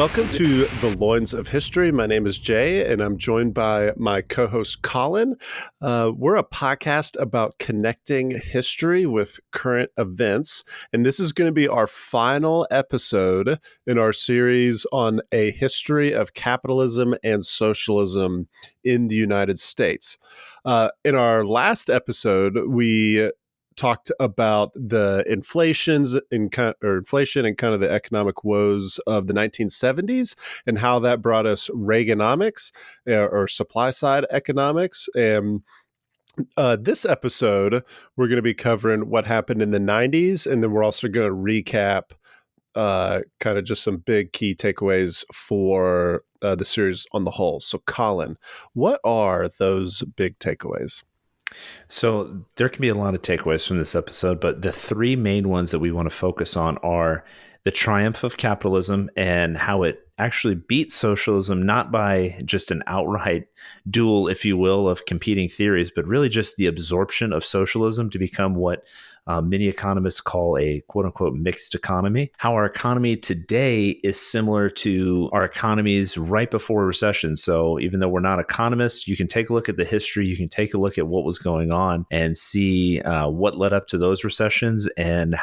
Welcome to the Loins of History. My name is Jay, and I'm joined by my co-host Colin. We're a podcast about connecting history with current events, and this is going to be our final episode in our series on a history of capitalism and socialism in the United States. In our last episode, we talked about the inflation and kind of the economic woes of the 1970s and how that brought us Reaganomics or supply side economics. And this episode, we're going to be covering what happened in the 90s, and then we're also going to recap kind of just some big key takeaways for the series on the whole. So, Colin, what are those big takeaways? So there can be a lot of takeaways from this episode, but the three main ones that we want to focus on are the triumph of capitalism and how it actually beat socialism, not by just an outright duel, if you will, of competing theories, but really just the absorption of socialism to become what many economists call a quote unquote mixed economy. How our economy today is similar to our economies right before a recession. So even though we're not economists, you can take a look at the history, you can take a look at what was going on and see what led up to those recessions and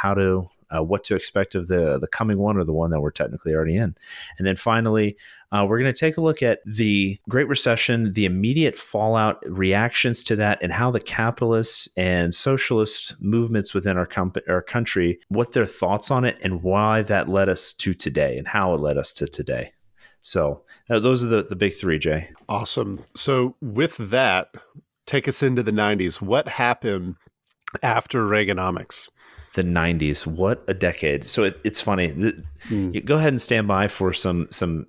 what to expect of the coming one, or the one that we're technically already in. And then finally, we're going to take a look at the Great Recession, the immediate fallout reactions to that, and how the capitalist and socialist movements within our country, what their thoughts on it, and why that led us to today, and how it led us to today. So those are the big three, Jay. Awesome. So with that, take us into the 90s. What happened after Reaganomics? The 90s, what a decade. So it's funny. You go ahead and stand by for some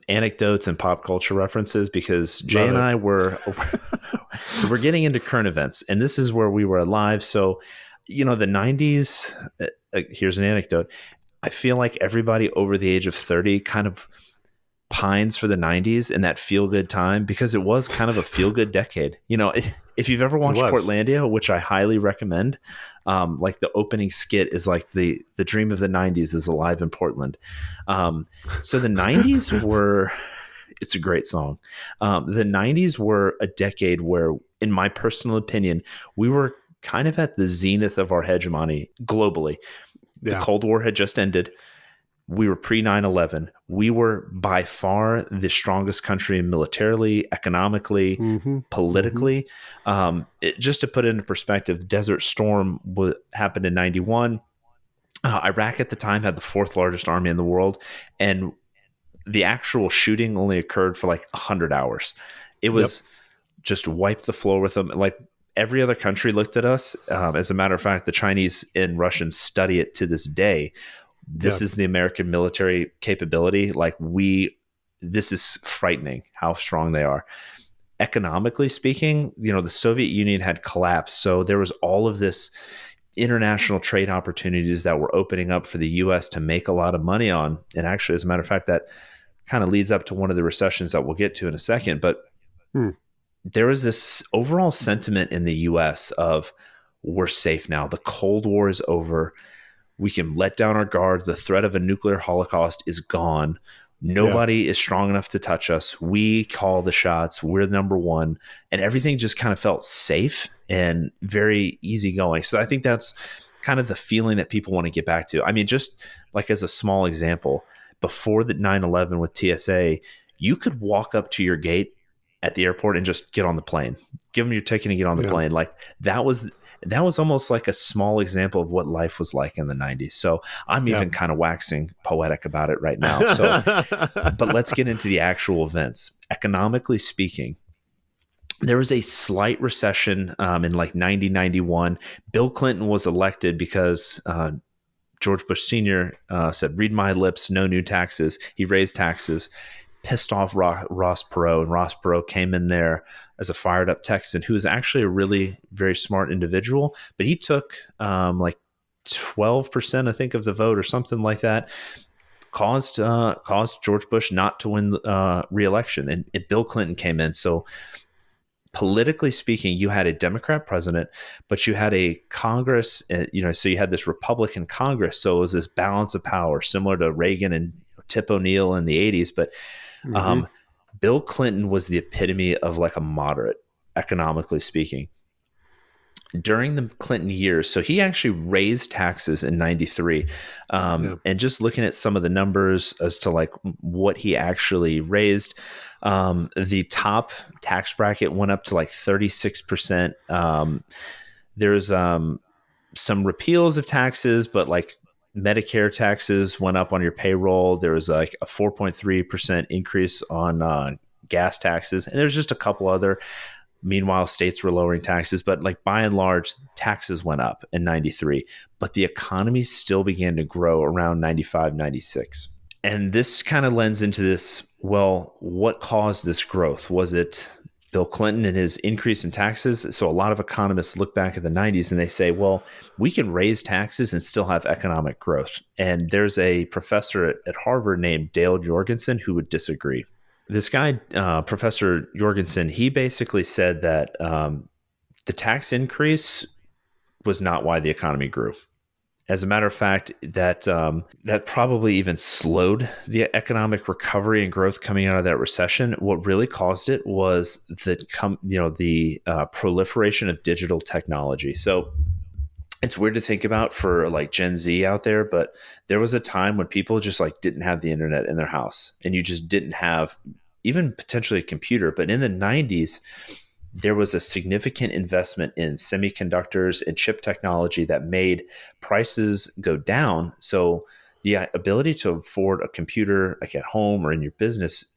anecdotes and pop culture references, because Jay and I we're getting into current events, and this is where we were alive. So, the 90s, here's an anecdote. I feel like everybody over the age of 30 kind of pines for the 90s and that feel-good time, because it was kind of a feel-good decade. If you've ever watched Portlandia, which I highly recommend, like the opening skit is like the dream of the 90s is alive in Portland. So the 90s were, it's a great song. The 90s were a decade where, in my personal opinion, we were kind of at the zenith of our hegemony globally. Yeah. The Cold War had just ended. We were pre 9/11. We were by far the strongest country militarily, economically, politically. Just to put it into perspective, Desert Storm happened in 91. Iraq at the time had the fourth largest army in the world, and the actual shooting only occurred for like 100 hours. It was just wipe the floor with them. Like every other country looked at us. As a matter of fact, the Chinese and Russians study it to this day. This is the American military capability. This is frightening how strong they are. Economically speaking, the Soviet Union had collapsed. So there was all of this international trade opportunities that were opening up for the U.S. to make a lot of money on. And actually, as a matter of fact, that kind of leads up to one of the recessions that we'll get to in a second. But there was this overall sentiment in the U.S. of, we're safe now. The Cold War is over. We can let down our guard. The threat of a nuclear holocaust is gone. Nobody is strong enough to touch us. We call the shots. We're number one. And everything just kind of felt safe and very easygoing. So I think that's kind of the feeling that people want to get back to. I mean, just like as a small example, before the 9/11 with TSA, you could walk up to your gate at the airport and just get on the plane. Give them your ticket and get on the plane. Like that was almost like a small example of what life was like in the 90s. So I'm even kind of waxing poetic about it right now. So, but let's get into the actual events. Economically speaking, there was a slight recession in like 90-91. Bill Clinton was elected because George Bush Sr. Said, read my lips, no new taxes. He raised taxes, pissed off Ross Perot, and Ross Perot came in there as a fired up Texan who was actually a really very smart individual, but he took like 12%, I think, of the vote or something like that, caused George Bush not to win re-election, and Bill Clinton came in. So politically speaking, you had a Democrat president, but you had a Congress, so you had this Republican Congress. So it was this balance of power, similar to Reagan and Tip O'Neill in the 80s, but Mm-hmm. Bill Clinton was the epitome of like a moderate, economically speaking. During the Clinton years, so he actually raised taxes in 93. Yeah. And just looking at some of the numbers as to like what he actually raised, the top tax bracket went up to like 36%. There's some repeals of taxes, but like Medicare taxes went up on your payroll. There was like a 4.3% increase on gas taxes. And there's just a couple other. Meanwhile, states were lowering taxes, but like by and large, taxes went up in 93, but the economy still began to grow around 95, 96. And this kind of lends into this, well, what caused this growth? Was it Bill Clinton and his increase in taxes? So a lot of economists look back at the 90s and they say, well, we can raise taxes and still have economic growth. And there's a professor at Harvard named Dale Jorgensen who would disagree. This guy, Professor Jorgensen, he basically said that the tax increase was not why the economy grew. As a matter of fact, that probably even slowed the economic recovery and growth coming out of that recession. What really caused it was the proliferation of digital technology. So it's weird to think about for like Gen Z out there, but there was a time when people just like didn't have the internet in their house, and you just didn't have even potentially a computer. But in the 90s, there was a significant investment in semiconductors and chip technology that made prices go down. So the ability to afford a computer like at home or in your business,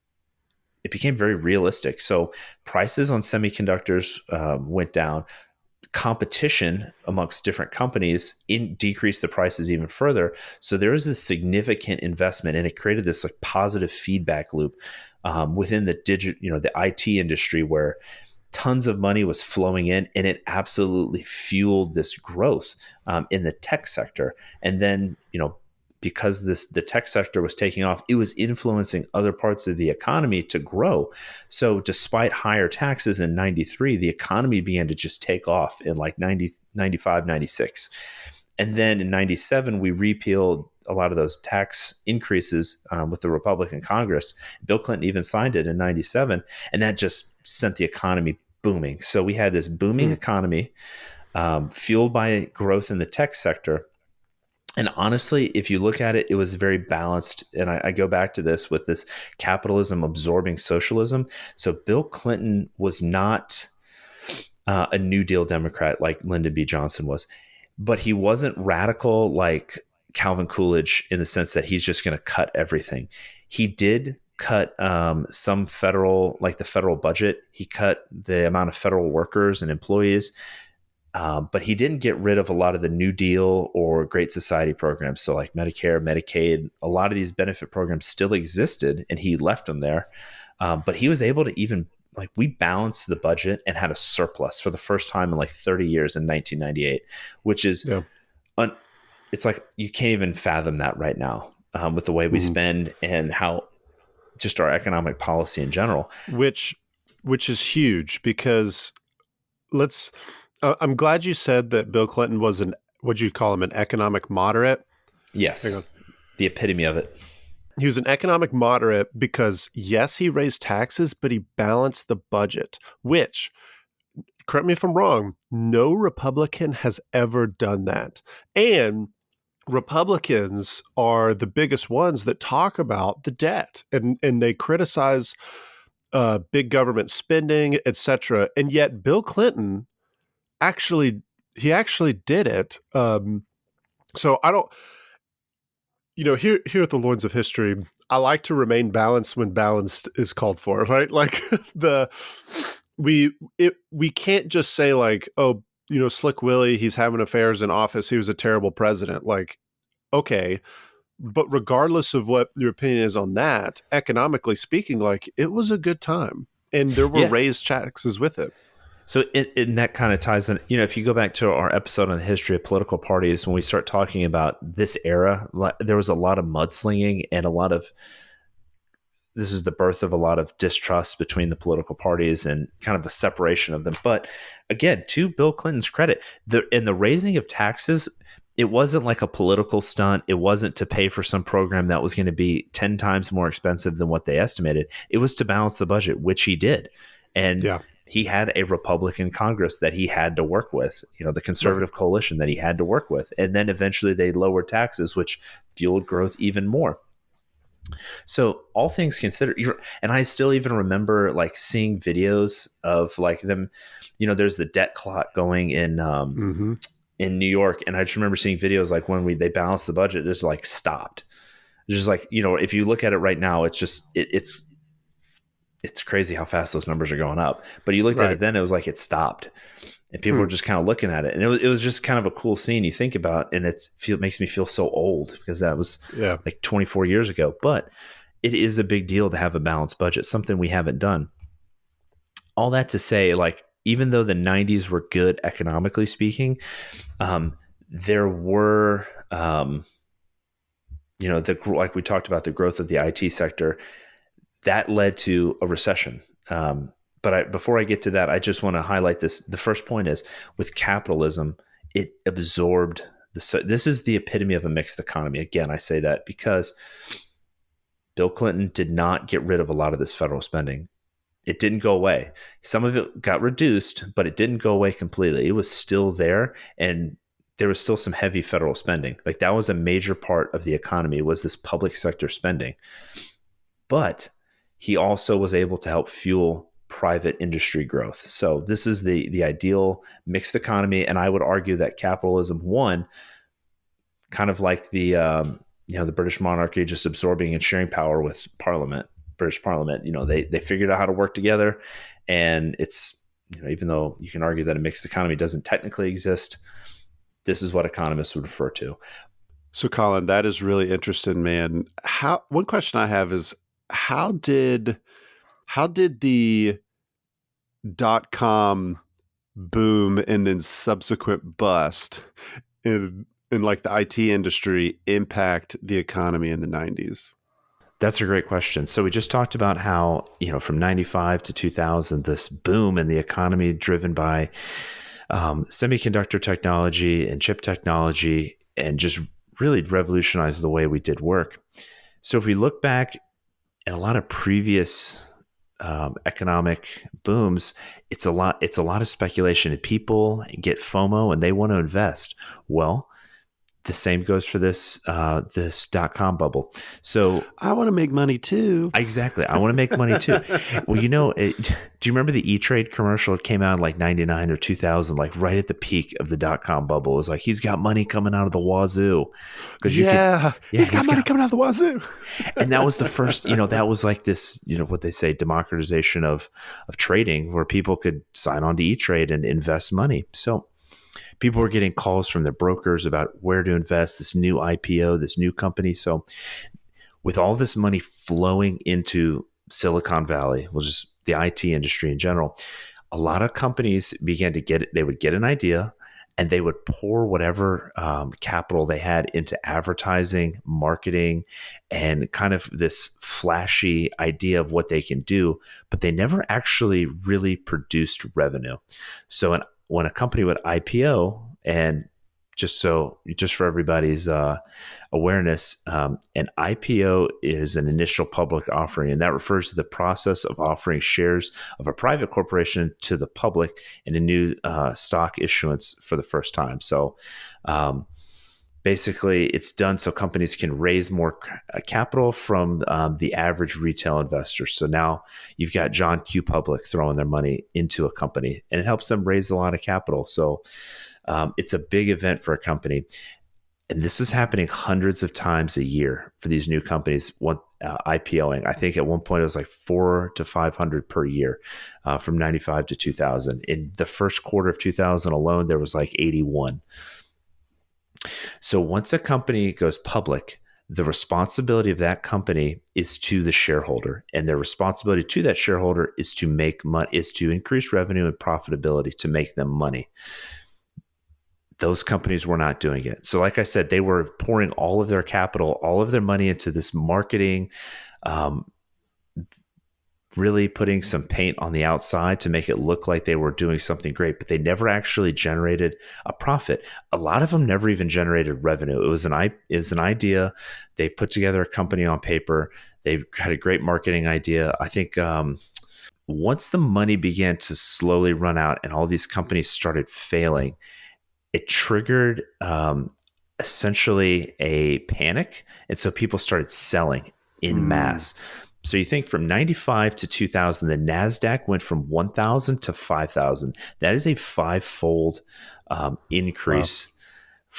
it became very realistic. So prices on semiconductors went down. Competition amongst different companies decreased the prices even further. So there was a significant investment, and it created this like positive feedback loop within the the IT industry, where tons of money was flowing in, and it absolutely fueled this growth in the tech sector. And then, because the tech sector was taking off, it was influencing other parts of the economy to grow. So despite higher taxes in 93, the economy began to just take off in like 90, 95, 96. And then in 97, we repealed a lot of those tax increases with the Republican Congress. Bill Clinton even signed it in 97, and that just sent the economy booming. So we had this booming economy fueled by growth in the tech sector. And honestly, if you look at it, it was very balanced. And I go back to this with this capitalism absorbing socialism. So Bill Clinton was not a New Deal Democrat like Lyndon B. Johnson was, but he wasn't radical like Calvin Coolidge in the sense that he's just going to cut everything. He did cut some the federal budget. He cut the amount of federal workers and employees. But he didn't get rid of a lot of the New Deal or Great Society programs. So like Medicare, Medicaid, a lot of these benefit programs still existed, and he left them there. But he was able to we balanced the budget and had a surplus for the first time in like 30 years in 1998, which is, it's like you can't even fathom that right now with the way we spend and how just our economic policy in general. Which is huge because I'm glad you said that Bill Clinton was what'd you call him, an economic moderate? Yes. The epitome of it. He was an economic moderate because, yes, he raised taxes, but he balanced the budget, which, correct me if I'm wrong, no Republican has ever done that. And Republicans are the biggest ones that talk about the debt, and they criticize big government spending, etc. And yet Bill Clinton actually did it. So I don't, here at the Loins of History, I like to remain balanced when balanced is called for, right? Like we can't just say like, oh, Slick Willie, he's having affairs in office, he was a terrible president. Like, okay, but regardless of what your opinion is on that, economically speaking, like it was a good time, and there were raised taxes with it. So and that kind of ties in, if you go back to our episode on the history of political parties, when we start talking about this era, there was a lot of mudslinging and this is the birth of a lot of distrust between the political parties and kind of a separation of them. But again, to Bill Clinton's credit, the raising of taxes it wasn't like a political stunt. It wasn't to pay for some program that was going to be 10 times more expensive than what they estimated. It was to balance the budget, which he did. And Yeah. he had a Republican Congress that he had to work with, the conservative coalition that he had to work with. And then eventually they lowered taxes, which fueled growth even more. So all things considered, and I still even remember like seeing videos of like them, there's the debt clock going in New York. And I just remember seeing videos like when they balanced the budget, it's like stopped. It's just like, if you look at it right now, it's just, it's crazy how fast those numbers are going up. But you looked at it then, it was like it stopped. And people were just kind of looking at it. And it was just kind of a cool scene you think about. And it makes me feel so old because that was like 24 years ago. But it is a big deal to have a balanced budget, something we haven't done. All that to say, like, even though the 90s were good economically speaking, there were, like we talked about, the growth of the IT sector, that led to a recession. But before I get to that, I just want to highlight this. The first point is with capitalism, it absorbed this is the epitome of a mixed economy. Again, I say that because Bill Clinton did not get rid of a lot of this federal spending. It didn't go away. Some of it got reduced, but it didn't go away completely. It was still there, and there was still some heavy federal spending. Like that was a major part of the economy, was this public sector spending. But he also was able to help fuel private industry growth. So this is the ideal mixed economy. And I would argue that capitalism won, kind of like the British monarchy just absorbing and sharing power with British Parliament. They figured out how to work together. And it's, even though you can argue that a mixed economy doesn't technically exist, this is what economists would refer to. So Colin, that is really interesting, man. One question I have is, how did the .com boom and then subsequent bust in like the IT industry impact the economy in the 90s? That's a great question. So we just talked about how, from 95 to 2000, this boom in the economy driven by semiconductor technology and chip technology, and just really revolutionized the way we did work. So if we look back at a lot of previous economic booms, it's a lot of speculation, and people get FOMO and they want to invest. Well, the same goes for this .com bubble. So I want to make money too. Exactly. I want to make money too. Well, do you remember the E-Trade commercial? It came out in like 99 or 2000, like right at the peak of the .com bubble. It was like, he's got money coming out of the wazoo. He's got money coming out of the wazoo. And that was the first, that was like this, what they say, democratization of trading, where people could sign on to E-Trade and invest money. So people were getting calls from their brokers about where to invest, this new IPO, this new company. So with all this money flowing into Silicon Valley, well, just the IT industry in general, a lot of companies began to they would get an idea and they would pour whatever capital they had into advertising, marketing, and kind of this flashy idea of what they can do, but they never actually really produced revenue. So when a company would IPO, and just for everybody's awareness, an IPO is an initial public offering, and that refers to the process of offering shares of a private corporation to the public in a new stock issuance for the first time. So basically, it's done so companies can raise more capital from the average retail investor. So now you've got John Q. Public throwing their money into a company, and it helps them raise a lot of capital. So it's a big event for a company. And this was happening hundreds of times a year for these new companies IPOing. I think at one point it was like 400 to 500 per year from 95 to 2000. In the first quarter of 2000 alone, there was like 81. So once a company goes public, the responsibility of that company is to the shareholder, and their responsibility to that shareholder is to make money, is to increase revenue and profitability, to make them money. Those companies were not doing it. So like I said, they were pouring all of their capital, all of their money into this marketing, really putting some paint on the outside to make it look like they were doing something great, but they never actually generated a profit. A lot of them never even generated revenue. It was an idea. They put together a company on paper. They had a great marketing idea. I think once the money began to slowly run out and all these companies started failing, it triggered essentially a panic. And so people started selling in mass. So you think from 95 to 2000, the NASDAQ went from 1,000 to 5,000. That is a five-fold increase.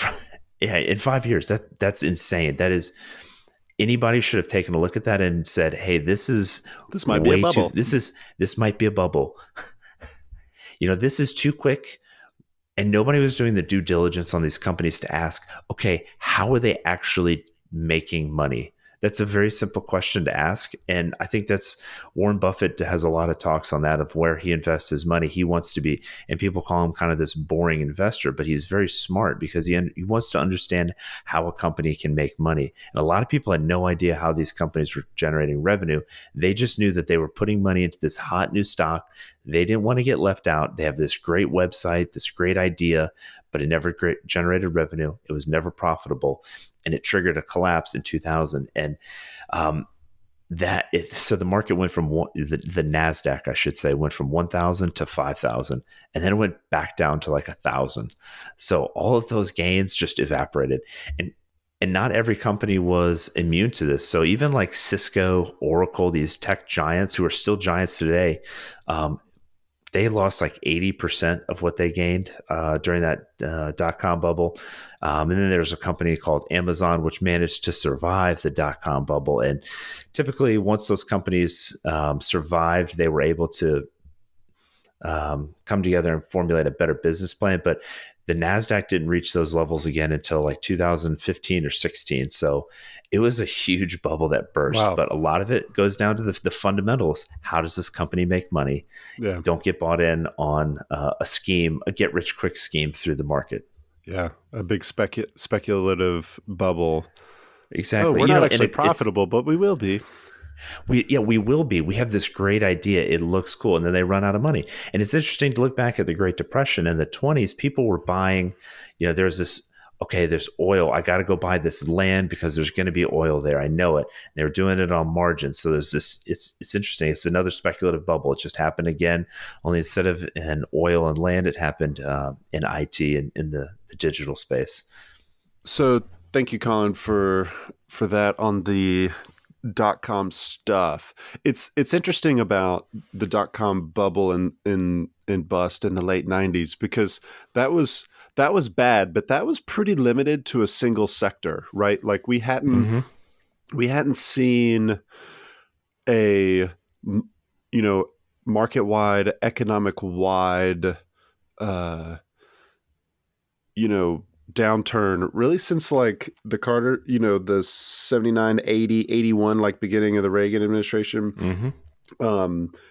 Wow. In 5 years. That's insane. That is, anybody should have taken a look at that and said, hey, this might be a bubble. This might be a bubble. This is too quick. And nobody was doing the due diligence on these companies to ask, okay, how are they actually making money? That's a very simple question to ask. And I think that's Warren Buffett has a lot of talks on that, of where he invests his money. He wants to be, and people call him kind of this boring investor, but he's very smart because he wants to understand how a company can make money. And a lot of people had no idea how these companies were generating revenue. They just knew that they were putting money into this hot new stock. They didn't want to get left out. They have this great website, this great idea, but it never generated revenue. It was never profitable. And it triggered a collapse in 2000. And so the market went from the NASDAQ, I should say, went from 1,000 to 5,000. And then it went back down to like 1,000. So all of those gains just evaporated. And not every company was immune to this. So even like Cisco, Oracle, these tech giants who are still giants today, they lost like 80% of what they gained during that dot-com bubble. And then there's a company called Amazon, which managed to survive the dot-com bubble. And typically, once those companies survived, they were able to come together and formulate a better business plan. But the NASDAQ didn't reach those levels again until like 2015 or 16. So it was a huge bubble that burst. Wow. But a lot of it goes down to the fundamentals. How does this company make money? Yeah. Don't get bought in on a scheme, a get-rich-quick scheme through the market. Yeah, a big speculative bubble. Exactly. We're not actually profitable, but we will be. We will be. We have this great idea. It looks cool. And then they run out of money. And it's interesting to look back at the Great Depression. In the 20s, people were buying, there's this, okay, there's oil. I got to go buy this land because there's going to be oil there. I know it. And they were doing it on margin. So there's this, it's interesting. It's another speculative bubble. It just happened again, only instead of in oil and land, it happened in IT and in the digital space. So thank you, Colin, for that on the .com stuff. It's interesting about the .com bubble and bust in the late 90s, because that was bad, but that was pretty limited to a single sector, right? Like we hadn't seen a market-wide, economic-wide downturn really since like the Carter, the 79, 80, 81, like beginning of the Reagan administration.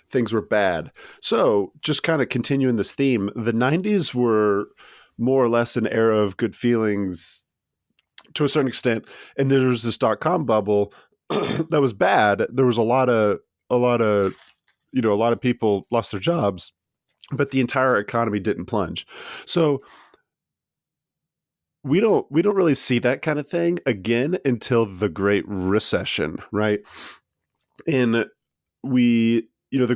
Things were bad. So just kind of continuing this theme, the 90s were more or less an era of good feelings to a certain extent. And there was this .com bubble that was bad. There was a lot of people lost their jobs, but the entire economy didn't plunge. So we don't really see that kind of thing again until the Great Recession, right? And the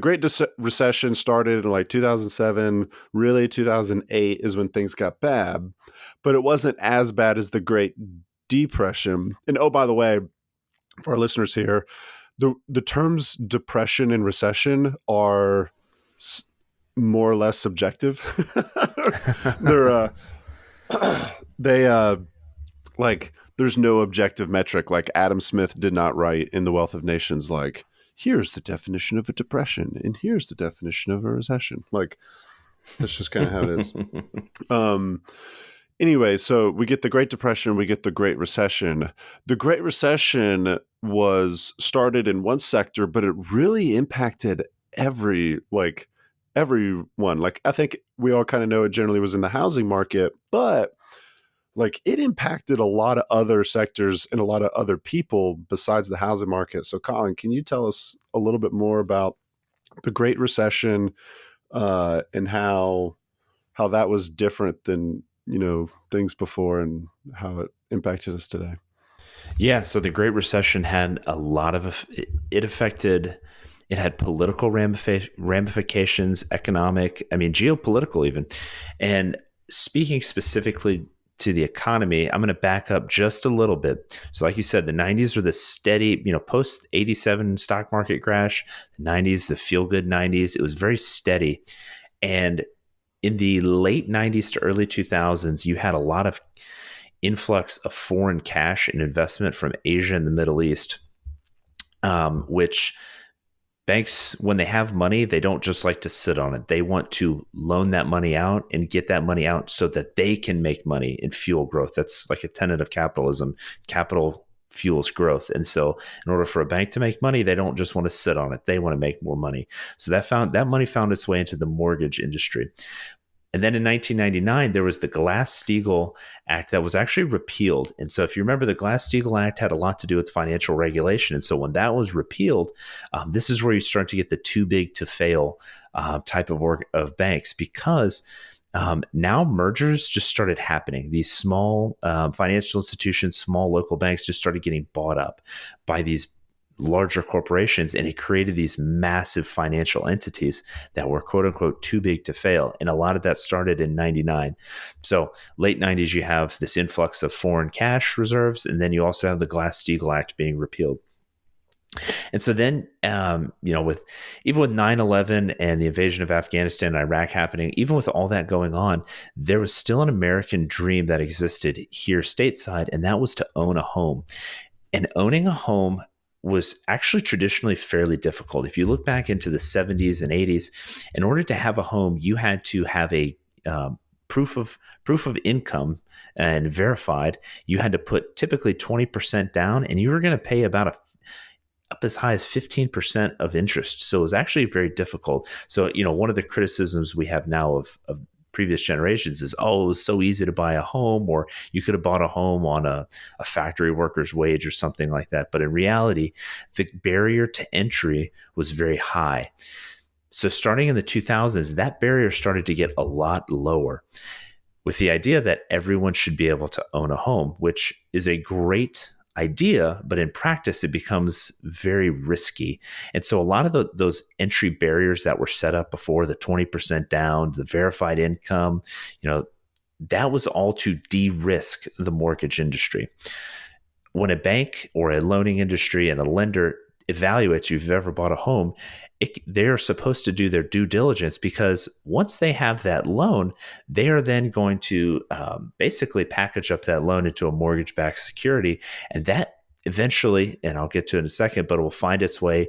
Great Recession started in like 2007, really 2008 is when things got bad, but it wasn't as bad as the Great Depression. And oh, by the way, for our listeners here, the terms depression and recession are more or less subjective. There's no objective metric. Like Adam Smith did not write in The Wealth of Nations, like, here's the definition of a depression and here's the definition of a recession. Like, that's just kind of how it is. Anyway, so we get the Great Depression, we get the Great Recession. The Great Recession was started in one sector, but it really impacted everyone. Like, I think we all kind of know it generally was in the housing market, but like it impacted a lot of other sectors and a lot of other people besides the housing market. So Colin, can you tell us a little bit more about the Great Recession, and how that was different than, things before, and how it impacted us today. Yeah, so the Great Recession had a lot of it affected. It had political ramifications, economic, I mean, geopolitical even. And speaking specifically to the economy, I'm going to back up just a little bit. So, like you said, the 90s were the steady, post 87 stock market crash, the 90s, the feel good 90s. It was very steady. And in the late 90s to early 2000s, you had a lot of influx of foreign cash and investment from Asia and the Middle East, which banks, when they have money, they don't just like to sit on it. They want to loan that money out and get that money out so that they can make money and fuel growth. That's like a tenet of capitalism. Capital fuels growth. And so in order for a bank to make money, they don't just want to sit on it. They want to make more money. So that money found its way into the mortgage industry. And then in 1999, there was the Glass-Steagall Act that was actually repealed. And so if you remember, the Glass-Steagall Act had a lot to do with financial regulation. And so when that was repealed, this is where you start to get the too big to fail type of banks, because now mergers just started happening. These small financial institutions, small local banks just started getting bought up by these larger corporations, and it created these massive financial entities that were quote unquote too big to fail. And a lot of that started in 99. So late 90s, you have this influx of foreign cash reserves, and then you also have the Glass-Steagall Act being repealed. And so then, with 9/11 and the invasion of Afghanistan and Iraq happening, even with all that going on, there was still an American dream that existed here stateside, and that was to own a home. And owning a home was actually traditionally fairly difficult. If you look back into the 70s and 80s, in order to have a home, you had to have a proof of income and verified. You had to put typically 20% down, and you were going to pay about up as high as 15% of interest. So it was actually very difficult. So, one of the criticisms we have now of previous generations is, it was so easy to buy a home, or you could have bought a home on a factory worker's wage or something like that. But in reality, the barrier to entry was very high. So starting in the 2000s, that barrier started to get a lot lower, with the idea that everyone should be able to own a home, which is a great idea, but in practice, it becomes very risky. And so a lot of those entry barriers that were set up before, the 20% down, the verified income, that was all to de-risk the mortgage industry. When a bank or a loaning industry and a lender evaluates you, if you've ever bought a home, they're supposed to do their due diligence, because once they have that loan, they are then going to basically package up that loan into a mortgage-backed security. And that eventually, and I'll get to it in a second, but it will find its way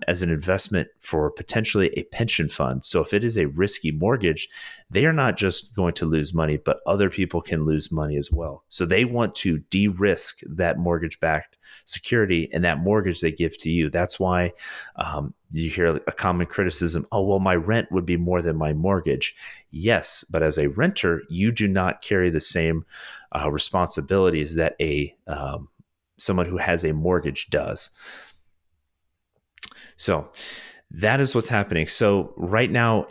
as an investment for potentially a pension fund. So if it is a risky mortgage, they are not just going to lose money, but other people can lose money as well. So they want to de-risk that mortgage-backed security and that mortgage they give to you. That's why you hear a common criticism, my rent would be more than my mortgage. Yes, but as a renter, you do not carry the same responsibilities that someone who has a mortgage does. So that is what's happening. So right now,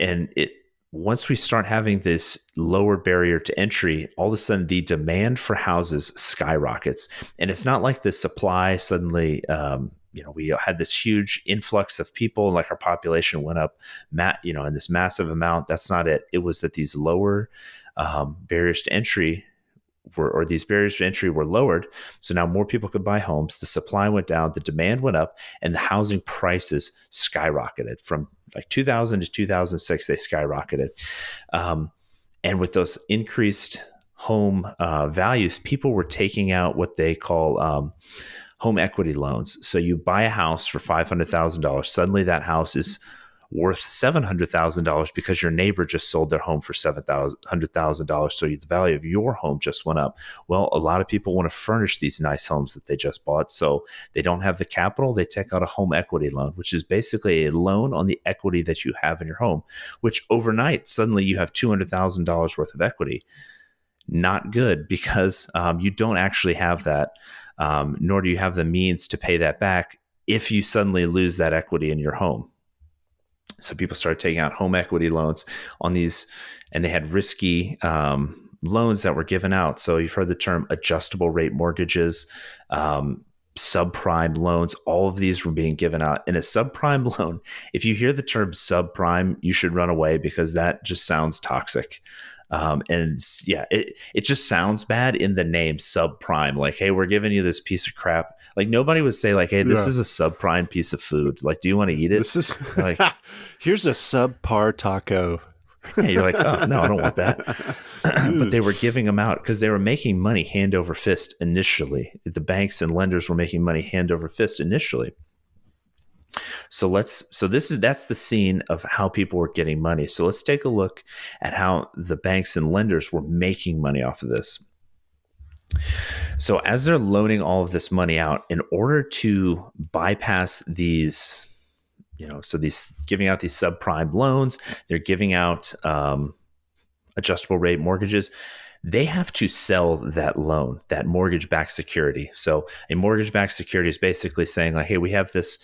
once we start having this lower barrier to entry, all of a sudden the demand for houses skyrockets. And it's not like the supply suddenly, we had this huge influx of people, like our population went up, in this massive amount. That's not it. It was that these lower barriers to entry these barriers to entry were lowered. So now more people could buy homes. The supply went down, the demand went up, and the housing prices skyrocketed from like 2000 to 2006. They skyrocketed. And with those increased home values, people were taking out what they call home equity loans. So you buy a house for $500,000. Suddenly that house is worth $700,000 because your neighbor just sold their home for $700,000. So the value of your home just went up. Well, a lot of people want to furnish these nice homes that they just bought. So they don't have the capital. They take out a home equity loan, which is basically a loan on the equity that you have in your home, which overnight, suddenly you have $200,000 worth of equity. Not good, because you don't actually have that, nor do you have the means to pay that back if you suddenly lose that equity in your home. So people started taking out home equity loans on these, and they had risky loans that were given out. So you've heard the term adjustable rate mortgages, subprime loans. All of these were being given out. And a subprime loan, if you hear the term subprime, you should run away because that just sounds toxic. And yeah, it just sounds bad in the name subprime. Like, hey, we're giving you this piece of crap. Like nobody would say like, hey, this is a subprime piece of food. Like, do you want to eat it? This is like, here's a subpar taco. Yeah, you're like, oh no, I don't want that. But they were giving them out because they were making money hand over fist initially. The banks and lenders were making money hand over fist initially. So that's the scene of how people were getting money. So let's take a look at how the banks and lenders were making money off of this. So as they're loaning all of this money out, in order to bypass these, so these giving out these subprime loans, they're giving out adjustable rate mortgages. They have to sell that loan, that mortgage-backed security. So a mortgage-backed security is basically saying like, hey, we have this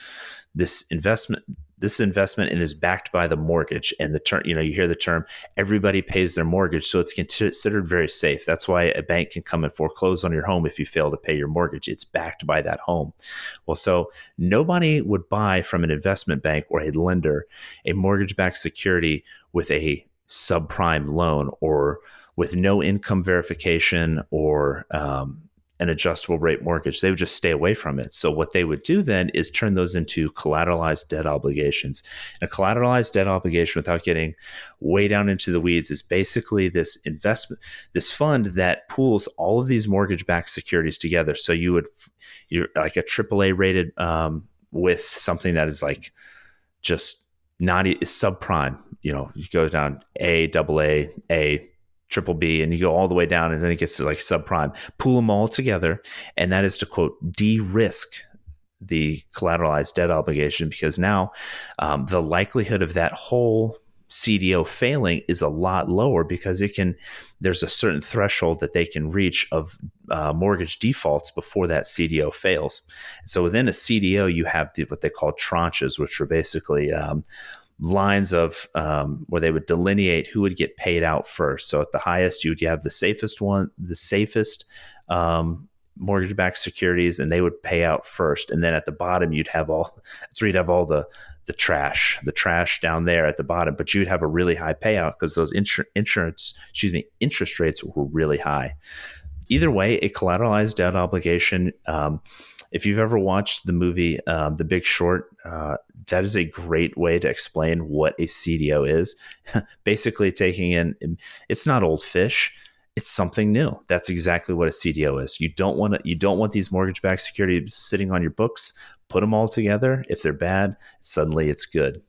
investment, and is backed by the mortgage. And the term, you hear the term, everybody pays their mortgage. So it's considered very safe. That's why a bank can come and foreclose on your home if you fail to pay your mortgage. It's backed by that home. Well, so nobody would buy from an investment bank or a lender a mortgage-backed security with a subprime loan or with no income verification or an adjustable rate mortgage. They would just stay away from it. So what they would do then is turn those into collateralized debt obligations. And a collateralized debt obligation, without getting way down into the weeds, is basically this investment, this fund that pools all of these mortgage-backed securities together. So you're like a AAA rated with something that is like just not subprime. You go down A, AA, A, triple B, and you go all the way down, and then it gets to like subprime. Pool them all together, and that is to, quote, de-risk the collateralized debt obligation, because now the likelihood of that whole CDO failing is a lot lower because there's a certain threshold that they can reach of mortgage defaults before that CDO fails. So within a CDO, you have what they call tranches, which are basically lines of where they would delineate who would get paid out first. So at the highest, you would have the safest mortgage-backed securities, and they would pay out first. And then at the bottom, you'd have all the trash down there at the bottom, but you'd have a really high payout because those interest rates were really high. Either way, a collateralized debt obligation, if you've ever watched the movie The Big Short, that is a great way to explain what a CDO is. Basically taking in, it's not old fish, it's something new. That's exactly what a CDO is. You don't want these mortgage-backed securities sitting on your books. Put them all together. If they're bad, suddenly it's good.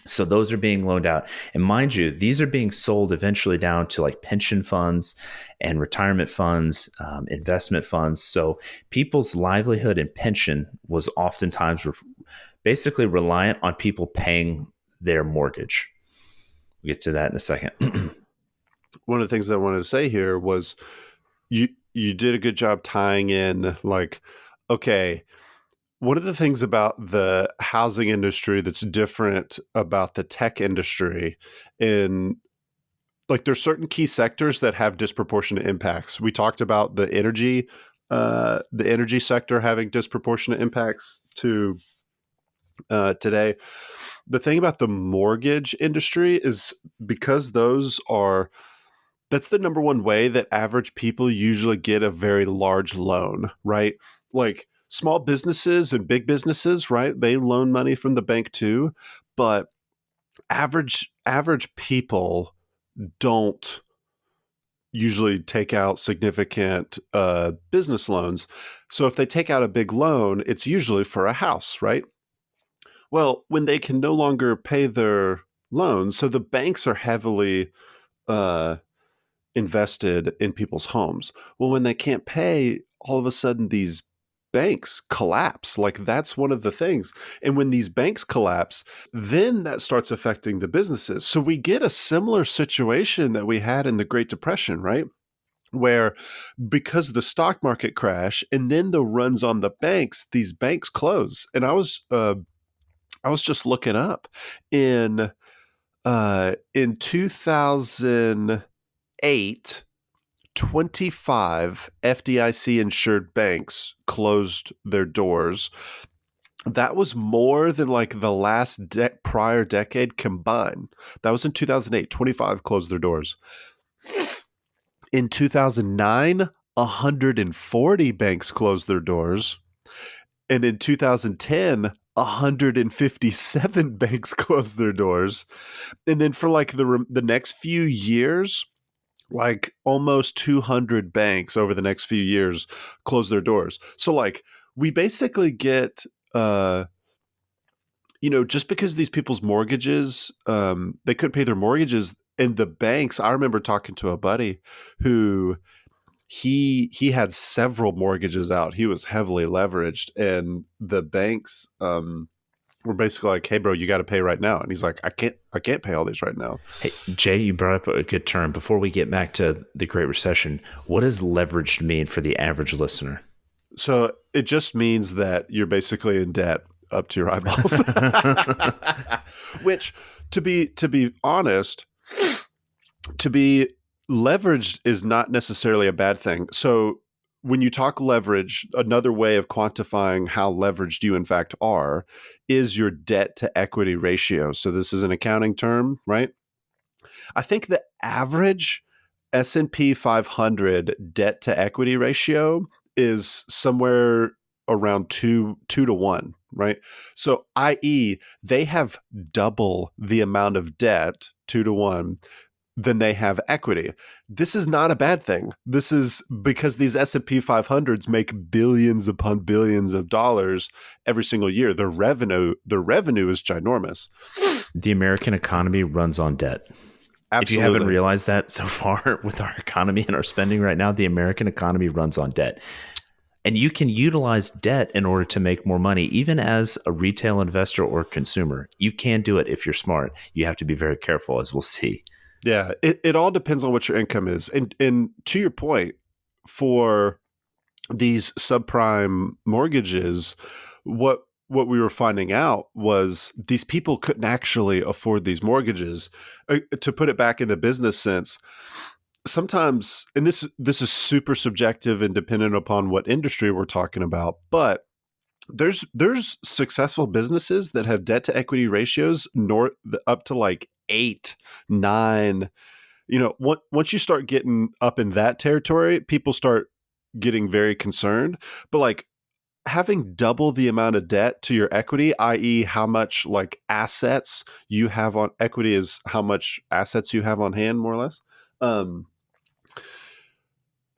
So those are being loaned out. And mind you, these are being sold eventually down to like pension funds and retirement funds, investment funds. So people's livelihood and pension was oftentimes basically reliant on people paying their mortgage. We'll get to that in a second. One of the things I wanted to say here was you did a good job tying in, like, okay, one of the things about the housing industry that's different about the tech industry, in like there's certain key sectors that have disproportionate impacts. We talked about the energy sector having disproportionate impacts to today. The thing about the mortgage industry is because that's the number one way that average people usually get a very large loan, right? Like small businesses and big businesses, right? They loan money from the bank too, but average people don't usually take out significant business loans. So if they take out a big loan, it's usually for a house, right? Well, when they can no longer pay their loans, so the banks are heavily invested in people's homes. Well, when they can't pay, all of a sudden these banks collapse. Like that's one of the things. And when these banks collapse, then that starts affecting the businesses. So we get a similar situation that we had in the Great Depression, right? Where because of the stock market crash and then the runs on the banks, these banks close. And I was I was just looking up in 2008, 25 FDIC insured banks closed their doors. That was more than like the last prior decade combined. That was in 2008. 25 closed their doors. In 2009, 140 banks closed their doors. And in 2010, 157 banks closed their doors. And then for like the next few years, like almost 200 banks over the next few years close their doors. So like we basically get just because these people's mortgages, they couldn't pay their mortgages, and the banks, I remember talking to a buddy who he had several mortgages out. He was heavily leveraged, and the banks were basically like, "Hey, bro, you got to pay right now." And he's like, "I can't pay all these right now." Hey, Jay, you brought up a good term. Before we get back to the Great Recession, what does leveraged mean for the average listener? So it just means that you're basically in debt up to your eyeballs. Which, to be honest, to be leveraged is not necessarily a bad thing. So when you talk leverage, another way of quantifying how leveraged you in fact are is your debt to equity ratio. So this is an accounting term, right? I think the average S&P 500 debt to equity ratio is somewhere around 2 to 1, right? So i.e. they have double the amount of debt, 2 to 1, than they have equity. This is not a bad thing. This is because these S&P 500s make billions upon billions of dollars every single year. Their revenue is ginormous. The American economy runs on debt. Absolutely. If you haven't realized that so far with our economy and our spending right now, the American economy runs on debt. And you can utilize debt in order to make more money, even as a retail investor or consumer. You can do it if you're smart. You have to be very careful, as we'll see. Yeah, it all depends on what your income is. And to your point, for these subprime mortgages, what we were finding out was these people couldn't actually afford these mortgages. To put it back in the business sense, sometimes, and this is super subjective and dependent upon what industry we're talking about, but there's successful businesses that have debt to equity ratios up to like 8, 9. Once you start getting up in that territory, people start getting very concerned. But like having double the amount of debt to your equity, i.e. how much like assets you have on equity is how much assets you have on hand, more or less.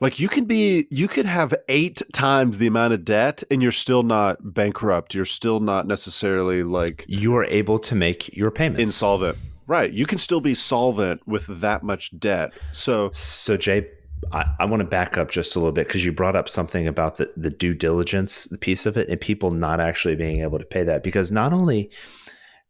Like you could have 8 times the amount of debt and you're still not bankrupt. You're still not necessarily like you are able to make your payments. Insolvent. Right. You can still be solvent with that much debt. So Jay, I want to back up just a little bit because you brought up something about the due diligence piece of it and people not actually being able to pay that, because not only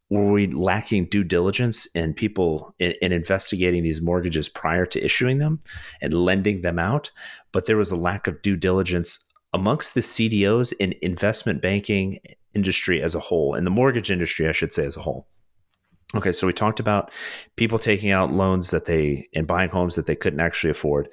were we lacking due diligence in people in investigating these mortgages prior to issuing them and lending them out, but there was a lack of due diligence amongst the CDOs in investment banking industry as a whole, and the mortgage industry, I should say, as a whole. Okay, so we talked about people taking out loans and buying homes that they couldn't actually afford.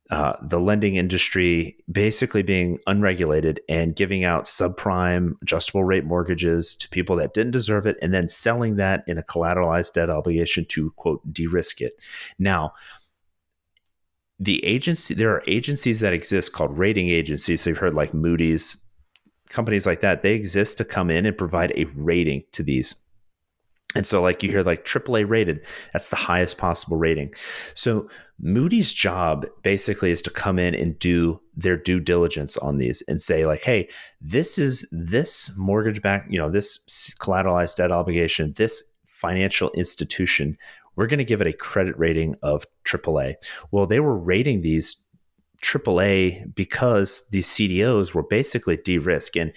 The lending industry basically being unregulated and giving out subprime adjustable rate mortgages to people that didn't deserve it, and then selling that in a collateralized debt obligation to, quote, de-risk it. Now, there are agencies that exist called rating agencies. So you've heard like Moody's, companies like that. They exist to come in and provide a rating to these. And so like you hear like AAA rated, that's the highest possible rating. So Moody's job basically is to come in and do their due diligence on these and say like, hey, this mortgage back, this collateralized debt obligation, this financial institution, we're going to give it a credit rating of AAA. Well, they were rating these AAA because these CDOs were basically de-risk. And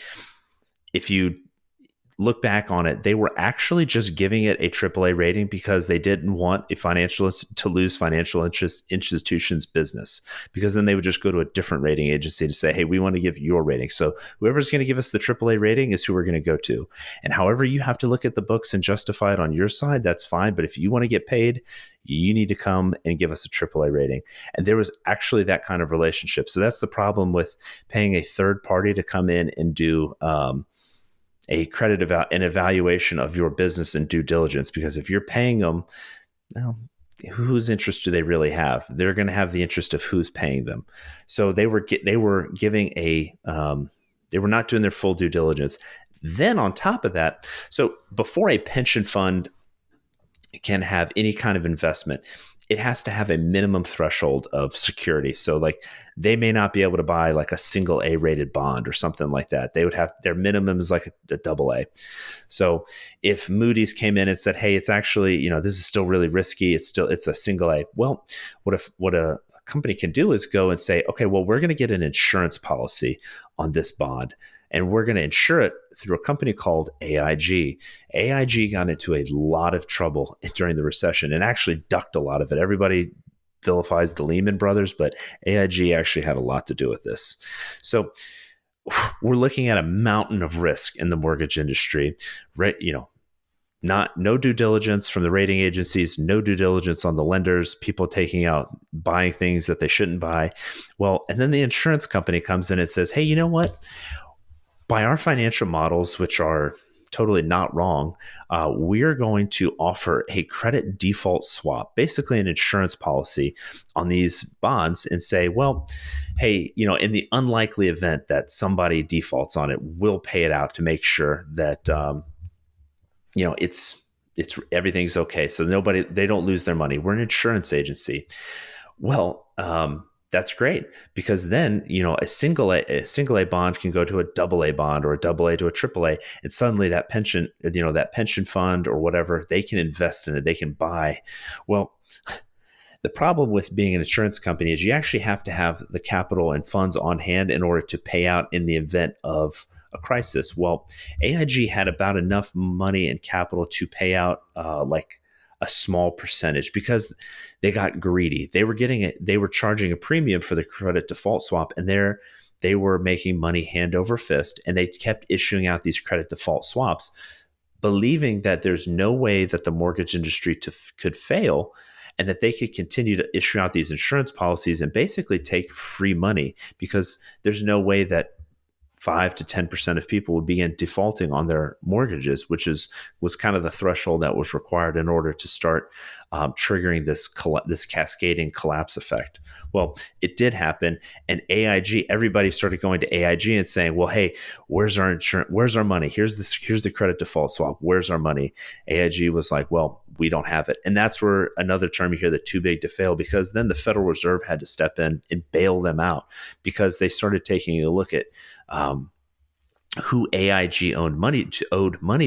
look back on it, they were actually just giving it a AAA rating because they didn't want to lose financial institutions' business, because then they would just go to a different rating agency to say, hey, we want to give your rating. So whoever's going to give us the AAA rating is who we're going to go to. And however you have to look at the books and justify it on your side, that's fine. But if you want to get paid, you need to come and give us a AAA rating. And there was actually that kind of relationship. So that's the problem with paying a third party to come in and do a an evaluation of your business and due diligence. Because if you're paying them, well, whose interest do they really have? They're going to have the interest of who's paying them. So they were giving they were not doing their full due diligence. Then on top of that, so before a pension fund can have any kind of investment, it has to have a minimum threshold of security. So like they may not be able to buy like a single A rated bond or something like that. They would have their minimum is like a double A. So if Moody's came in and said, hey, it's actually, this is still really risky. It's a single A. Well, what a company can do is go and say, okay, well, we're going to get an insurance policy on this bond, and we're going to insure it through a company called AIG. AIG got into a lot of trouble during the recession and actually ducked a lot of it. Everybody vilifies the Lehman Brothers, but AIG actually had a lot to do with this. So we're looking at a mountain of risk in the mortgage industry, right? No due diligence from the rating agencies, no due diligence on the lenders, people buying things that they shouldn't buy. Well, and then the insurance company comes in and says, hey, you know what? By our financial models, which are totally not wrong, we're going to offer a credit default swap, basically an insurance policy on these bonds, and say, well, hey, in the unlikely event that somebody defaults on it, we'll pay it out to make sure that it's everything's okay. So they don't lose their money. We're an insurance agency. Well, that's great, because then, a single A bond can go to a double A bond, or a double A to a triple A. And suddenly that pension fund or whatever, they can invest in it. They can buy. Well, the problem with being an insurance company is you actually have to have the capital and funds on hand in order to pay out in the event of a crisis. Well, AIG had about enough money and capital to pay out like a small percentage, because they got greedy. They were charging a premium for the credit default swap, and they were making money hand over fist, and they kept issuing out these credit default swaps, believing that there's no way that the mortgage industry could fail, and that they could continue to issue out these insurance policies and basically take free money, because there's no way that 5 to 10% of people would begin defaulting on their mortgages, which was kind of the threshold that was required in order to start triggering this cascading collapse effect. Well, it did happen, and everybody started going to AIG and saying, "Well, hey, where's our insurance? Where's our money? Here's the credit default swap. Where's our money?" AIG was like, "Well, we don't have it." And that's where another term you hear, the too big to fail, because then the Federal Reserve had to step in and bail them out, because they started taking a look at who AIG owed money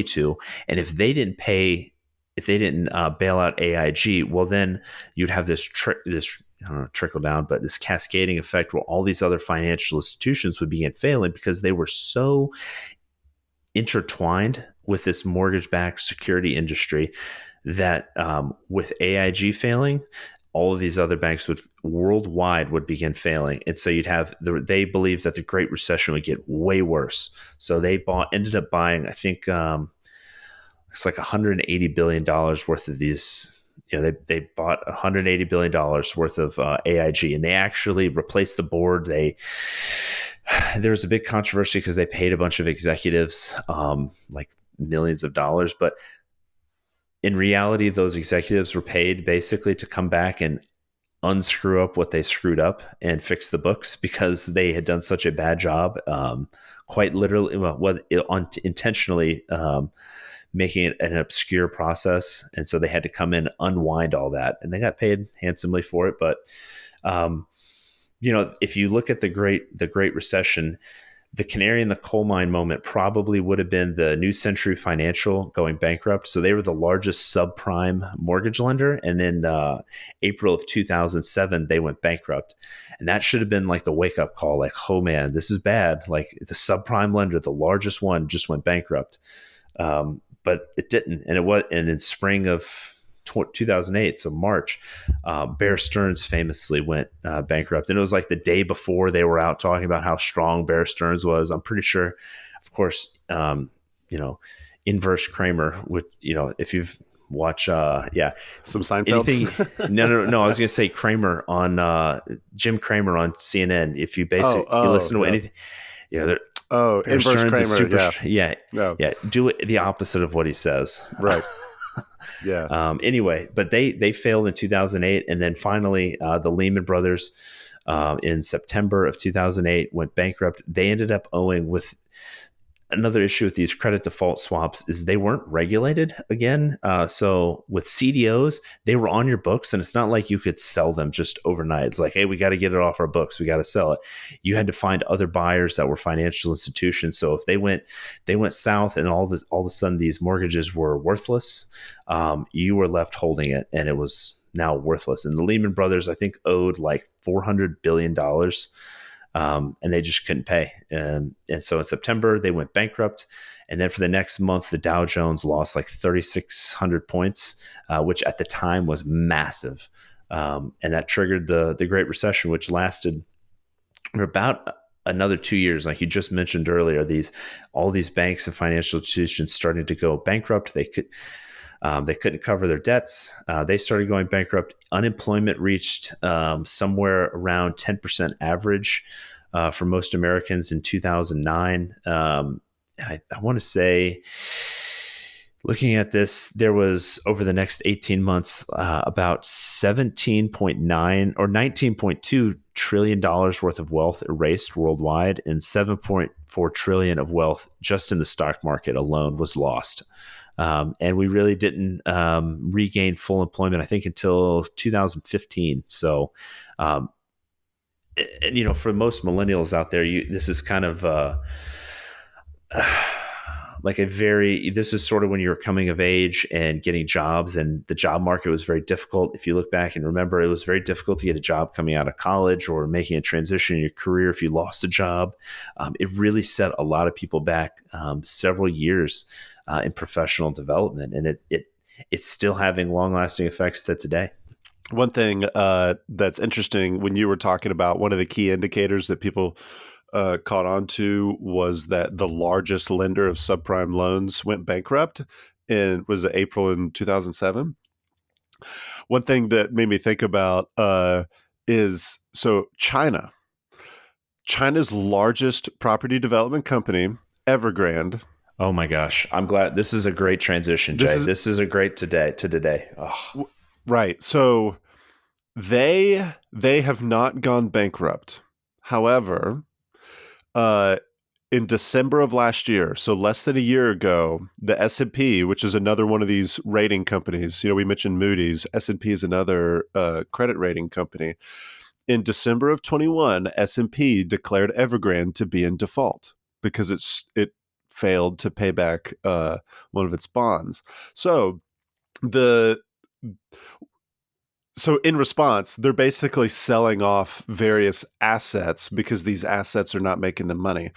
to, and if they didn't bail out AIG, well, then you'd have this trickle down, but this cascading effect where all these other financial institutions would begin failing, because they were so intertwined with this mortgage-backed security industry that with AIG failing, all of these other banks worldwide would begin failing. And so they believed that the Great Recession would get way worse. So they ended up buying, I think it's like $180 billion worth of these. They bought $180 billion worth of AIG, and they actually replaced the board. There was a big controversy because they paid a bunch of executives like millions of dollars, but in reality, those executives were paid basically to come back and unscrew up what they screwed up and fix the books, because they had done such a bad job, quite literally, intentionally making it an obscure process. And so they had to come in, unwind all that, and they got paid handsomely for it. But, if you look at the Great Recession, the canary in the coal mine moment probably would have been the New Century Financial going bankrupt. So they were the largest subprime mortgage lender. And in April of 2007, they went bankrupt. And that should have been like the wake up call, like, oh man, this is bad. Like the subprime lender, the largest one, just went bankrupt. But it didn't. And in spring of 2008, so March, Bear Stearns famously went bankrupt. And it was like the day before they were out talking about how strong Bear Stearns was. I'm pretty sure, of course, Inverse Kramer, which, if you've watched, some Seinfeld. Anything? No. I was going to say Kramer on Jim Kramer on CNN. If you basically you listen to anything, Bear Inverse Stearns Kramer, is super. yeah. Do it the opposite of what he says. Right. Yeah. Anyway, but they failed in 2008, and then finally the Lehman Brothers in September of 2008 went bankrupt. They ended up owing, with another issue with these credit default swaps, is they weren't regulated again. So with CDOs, they were on your books, and it's not like you could sell them just overnight. It's like, hey, we got to get it off our books. We got to sell it. You had to find other buyers that were financial institutions. So if they went south, and all of a sudden these mortgages were worthless, you were left holding it, and it was now worthless. And the Lehman Brothers, I think, owed like $400 billion. And they just couldn't pay. And so in September, they went bankrupt. And then for the next month, the Dow Jones lost like 3,600 points, which at the time was massive. And that triggered the Great Recession, which lasted for about another 2 years. Like you just mentioned earlier, all these banks and financial institutions starting to go bankrupt. They couldn't cover their debts. They started going bankrupt. Unemployment reached somewhere around 10% average for most Americans in 2009. And I want to say, looking at this, there was, over the next 18 months, about 17.9 or $19.2 trillion worth of wealth erased worldwide, and 7.4 trillion of wealth just in the stock market alone was lost. And we really didn't regain full employment, I think, until 2015. So, for most millennials out there, this is kind of this is sort of when you were coming of age and getting jobs, and the job market was very difficult. If you look back and remember, it was very difficult to get a job coming out of college or making a transition in your career. If you lost a job, it really set a lot of people back several years in professional development, and it's still having long-lasting effects to today. One thing that's interesting, when you were talking about one of the key indicators that people caught on to, was that the largest lender of subprime loans went bankrupt was April in 2007. One thing that made me think about is, so China's largest property development company, Evergrande. Oh my gosh. I'm glad. This is a great transition, Jay. This is a great today. Oh. Right. So they have not gone bankrupt. However, in December of last year, so less than a year ago, the S&P, which is another one of these rating companies, we mentioned Moody's, S&P is another credit rating company. In December of 21, S&P declared Evergrande to be in default because it failed to pay back one of its bonds. So in response, they're basically selling off various assets because these assets are not making them money.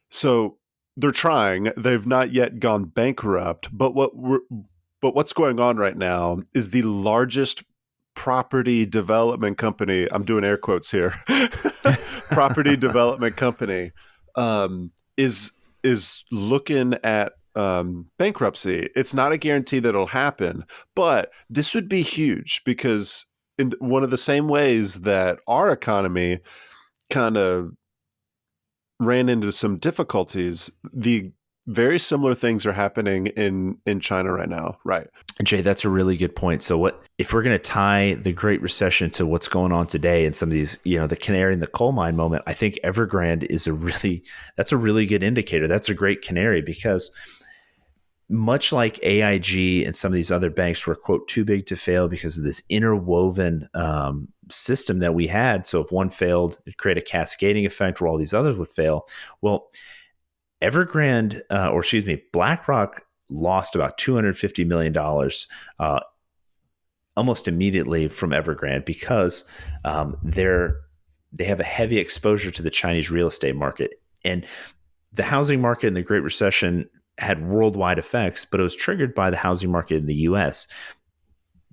So they're trying. They've not yet gone bankrupt. But what's going on right now is the largest property development company. I'm doing air quotes here. Property development company is looking at bankruptcy. It's not a guarantee that it'll happen, but this would be huge because in one of the same ways that our economy kind of ran into some difficulties, the very similar things are happening in China right now. Right. Jay, that's a really good point. So if we're going to tie the Great Recession to what's going on today and some of these, the canary in the coal mine moment, I think Evergrande that's a really good indicator. That's a great canary, because much like AIG and some of these other banks were, quote, too big to fail because of this interwoven system that we had. So if one failed, it'd create a cascading effect where all these others would fail. Well, BlackRock lost about $250 million almost immediately from Evergrande because they have a heavy exposure to the Chinese real estate market. And the housing market in the Great Recession had worldwide effects, but it was triggered by the housing market in the US.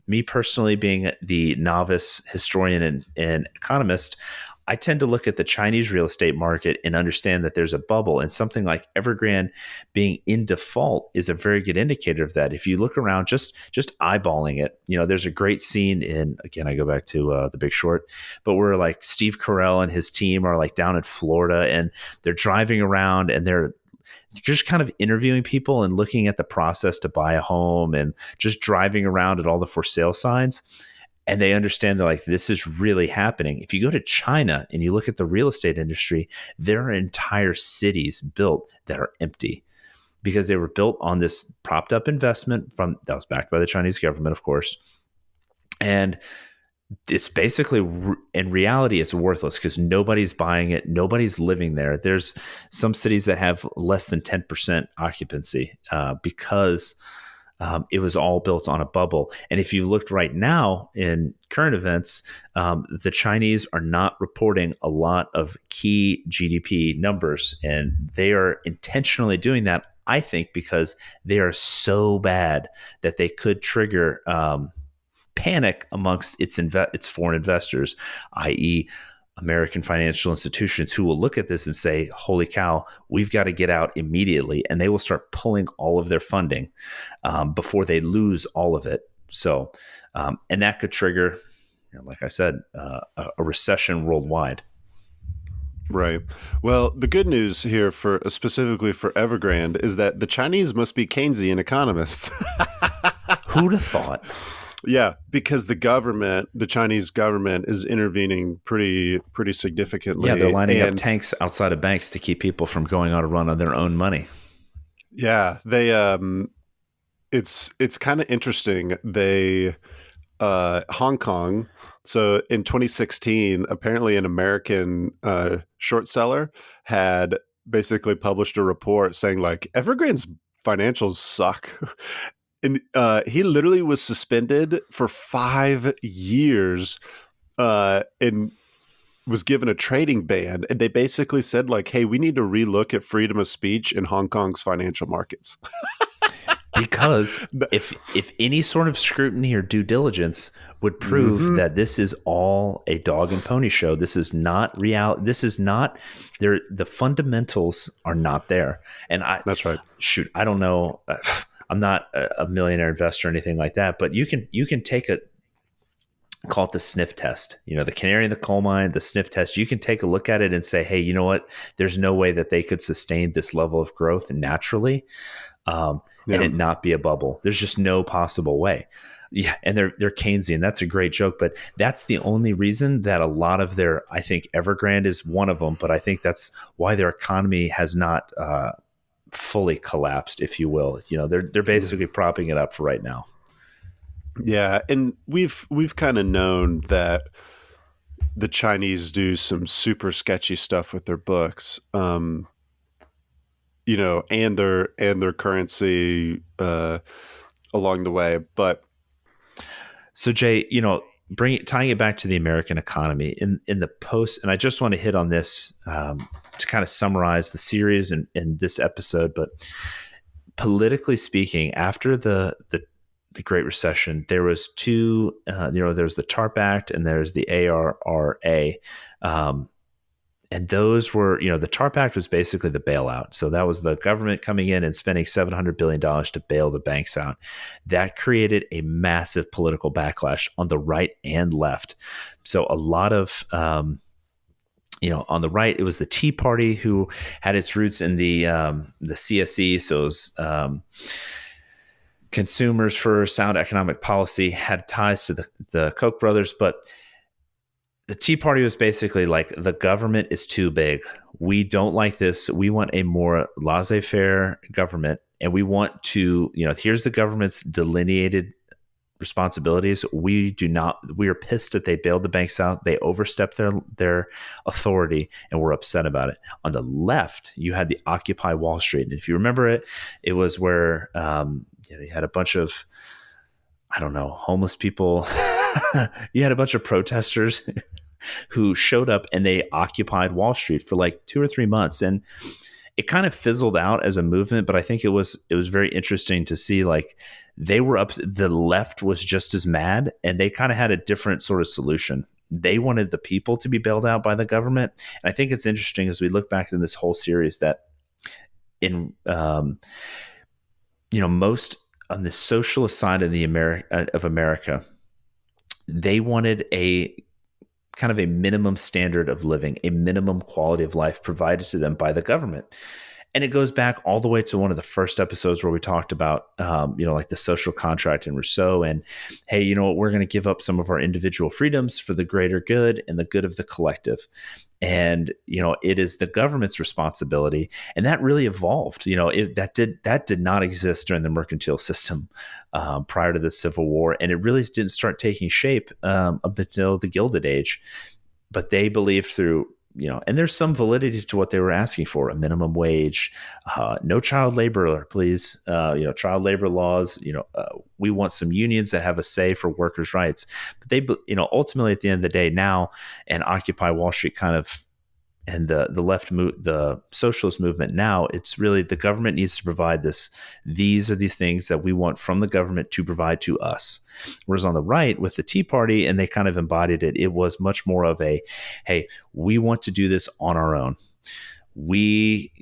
Me personally, being the novice historian and economist, I tend to look at the Chinese real estate market and understand that there's a bubble, and something like Evergrande being in default is a very good indicator of that. If you look around, just eyeballing it, there's a great scene in, again, I go back to The Big Short, but where like Steve Carell and his team are like down in Florida, and they're driving around and they're just kind of interviewing people and looking at the process to buy a home and just driving around at all the for sale signs. And they understand, they're like, this is really happening. If you go to China and you look at the real estate industry, there are entire cities built that are empty because they were built on this propped up investment that was backed by the Chinese government, of course. And it's basically, in reality, it's worthless because nobody's buying it. Nobody's living there. There's some cities that have less than 10% occupancy because it was all built on a bubble. And if you looked right now in current events, the Chinese are not reporting a lot of key GDP numbers. And they are intentionally doing that, I think, because they are so bad that they could trigger panic amongst its foreign investors, i.e., American financial institutions, who will look at this and say, holy cow, we've got to get out immediately. And they will start pulling all of their funding before they lose all of it. So, and that could trigger, like I said, a recession worldwide. Right. Well, the good news here specifically for Evergrande is that the Chinese must be Keynesian economists. Who'd have thought? Yeah, because the Chinese government is intervening pretty significantly. Yeah, they're lining up tanks outside of banks to keep people from going on a run on their own money. Yeah, they it's kind of interesting. They Hong Kong. So in 2016, apparently an American short seller had basically published a report saying like Evergrande's financials suck. And he literally was suspended for 5 years and was given a trading ban. And they basically said like, hey, we need to relook at freedom of speech in Hong Kong's financial markets. Because if any sort of scrutiny or due diligence would prove that this is all a dog and pony show, this is not reality. This is not there. The fundamentals are not there. And that's right. Shoot, I don't know. I'm not a millionaire investor or anything like that, but you can take call it the sniff test, the canary in the coal mine, the sniff test. You can take a look at it and say, hey, you know what? There's no way that they could sustain this level of growth naturally and it not be a bubble. There's just no possible way. Yeah. And they're Keynesian. That's a great joke, but that's the only reason that a lot of I think Evergrande is one of them, but I think that's why their economy has not, fully collapsed, if you will. They're basically propping it up for right now. Yeah, and we've kind of known that the Chinese do some super sketchy stuff with their books, and their currency along the way. But so Jay, tying it back to the American economy in the post, and I just want to hit on this to kind of summarize the series in this episode. But politically speaking, after the Great Recession, there was two. There's the TARP Act and there's the ARRA, and those were, the TARP Act was basically the bailout. So that was the government coming in and spending $700 billion to bail the banks out. That created a massive political backlash on the right and left. So a lot of, on the right, it was the Tea Party who had its roots in the CSE. So it was, Consumers for Sound Economic Policy, had ties to the Koch brothers, but the Tea Party was basically like, the government is too big. We don't like this. We want a more laissez-faire government. And we want to, here's the government's delineated responsibilities. We are pissed that they bailed the banks out. They overstepped their authority, and we're upset about it. On the left, you had the Occupy Wall Street. And if you remember it was where you had a bunch of, homeless people. You had a bunch of protesters who showed up and they occupied Wall Street for like 2 or 3 months. And it kind of fizzled out as a movement, but I think it was very interesting to see, like, they were up, the left was just as mad, and they kind of had a different sort of solution. They wanted the people to be bailed out by the government. And I think it's interesting as we look back in this whole series that in most on the socialist side of America, they wanted a kind of a minimum standard of living, a minimum quality of life provided to them by the government. And it goes back all the way to one of the first episodes where we talked about, like the social contract in Rousseau, and, hey, you know what, we're going to give up some of our individual freedoms for the greater good and the good of the collective. And, it is the government's responsibility. And that really evolved. That did not exist during the mercantile system prior to the Civil War. And it really didn't start taking shape up until the Gilded Age. But they believed through, and there's some validity to what they were asking for: a minimum wage, no child labor, please, child labor laws. We want some unions that have a say for workers' rights. But they, ultimately at the end of the day now, and Occupy Wall Street kind of, and the left, the socialist movement now, it's really the government needs to provide this. These are the things that we want from the government to provide to us. Whereas on the right, with the Tea Party, and they kind of embodied it, it was much more of a, hey, we want to do this on our own. We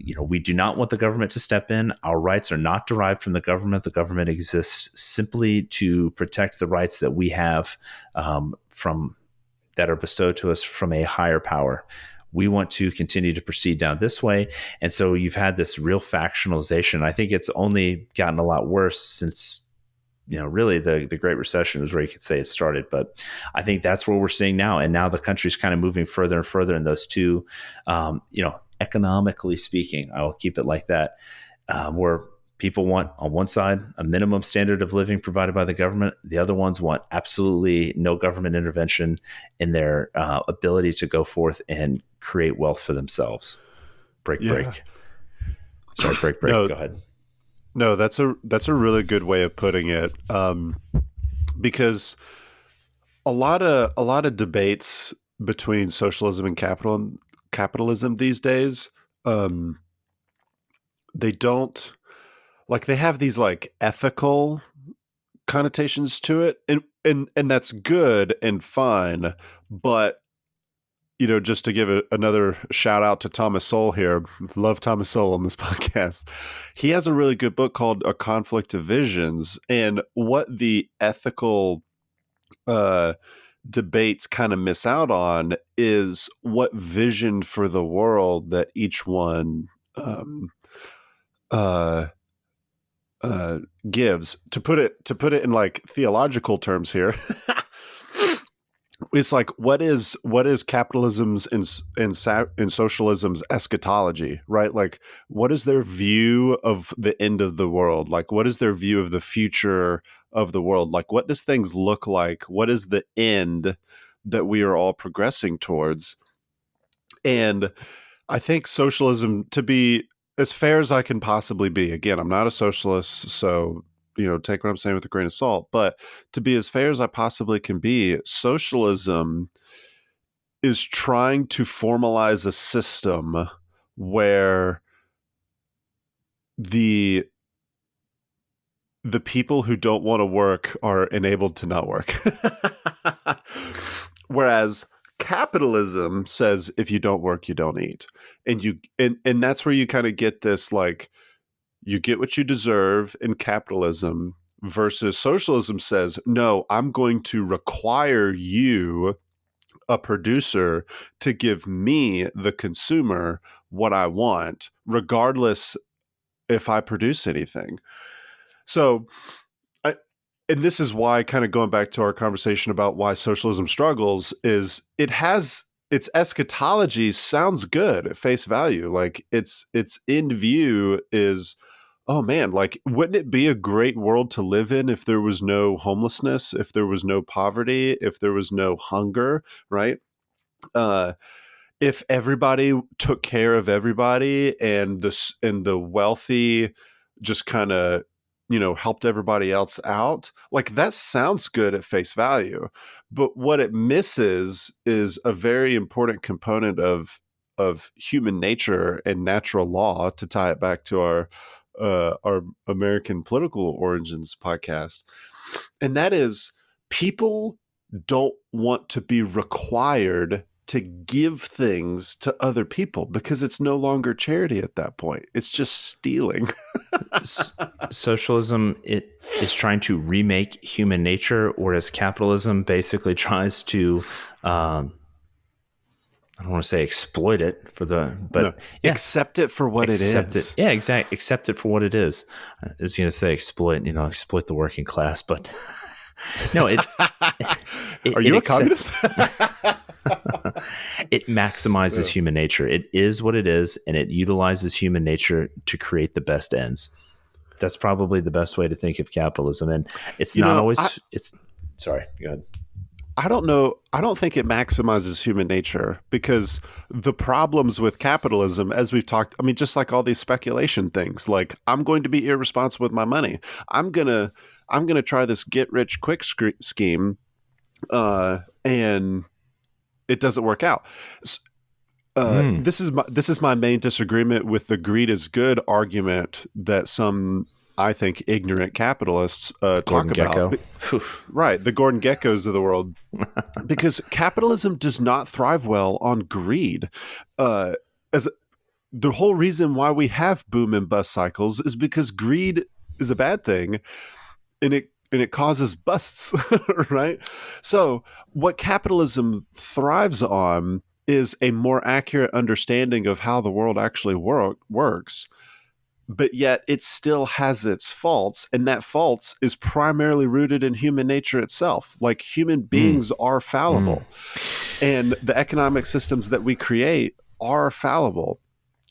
do not want the government to step in. Our rights are not derived from the government. The government exists simply to protect the rights that we have that are bestowed to us from a higher power. We want to continue to proceed down this way. And so you've had this real factionalization. I think it's only gotten a lot worse since, really the Great Recession was where you could say it started. But I think that's what we're seeing now. And now the country's kind of moving further and further in those two, economically speaking, I will keep it like that, where people want, on one side, a minimum standard of living provided by the government. The other ones want absolutely no government intervention in their ability to go forth and create wealth for themselves. Break. Sorry, break. No, go ahead. No, that's a really good way of putting it, because a lot of debates between socialism and capitalism these days, they don't, like, they have these like ethical connotations to it, and that's good and fine, but just to give another shout out to Thomas Sowell here, love Thomas Sowell on this podcast. He has a really good book called A Conflict of Visions, and what the ethical debates kind of miss out on is what vision for the world that each one gives. To put it in like theological terms here. It's like, what is capitalism's and socialism's eschatology, right? Like, what is their view of the end of the world? Like, what is their view of the future of the world? Like, what does things look like? What is the end that we are all progressing towards? And I think socialism, to be as fair as I can possibly be, again, I'm not a socialist, so take what I'm saying with a grain of salt, but to be as fair as I possibly can be, socialism is trying to formalize a system where the people who don't want to work are enabled to not work. Whereas capitalism says, if you don't work, you don't eat. And that's where you kind of get this, like, you get what you deserve in capitalism, versus socialism says, no, I'm going to require you, a producer, to give me, the consumer, what I want, regardless if I produce anything. So, and this is why, kind of going back to our conversation about why socialism struggles, is its eschatology sounds good at face value. Like, its end view is, oh man, like, wouldn't it be a great world to live in if there was no homelessness, if there was no poverty, if there was no hunger, right? If everybody took care of everybody, and the wealthy just kind of, helped everybody else out. Like, that sounds good at face value, but what it misses is a very important component of of human nature and natural law, to tie it back to our American political origins podcast. And that is, people don't want to be required to give things to other people because it's no longer charity at that point. It's just stealing. Socialism, it is trying to remake human nature, whereas capitalism basically tries to, I don't want to say exploit it accept it for what it is. Yeah, exactly. Accept it for what it is. I was going to say exploit, exploit the working class, but no, Are you a communist? It maximizes human nature. It is what it is, and it utilizes human nature to create the best ends. That's probably the best way to think of capitalism. And it's not always, sorry, go ahead. I don't know. I don't think it maximizes human nature, because the problems with capitalism, as we've talked, I mean, just like all these speculation things, like, I'm going to be irresponsible with my money. I'm going to try this get rich quick scheme, and it doesn't work out. This is my main disagreement with the greed is good argument that some, I think, ignorant capitalists talk about. Right, the Gordon Geckos of the world. Because capitalism does not thrive well on greed. As the whole reason why we have boom and bust cycles is because greed is a bad thing, and it causes busts, right? So what capitalism thrives on is a more accurate understanding of how the world actually works, but yet it still has its faults, and that faults is primarily rooted in human nature itself. Like, human beings are fallible, and the economic systems that we create are fallible.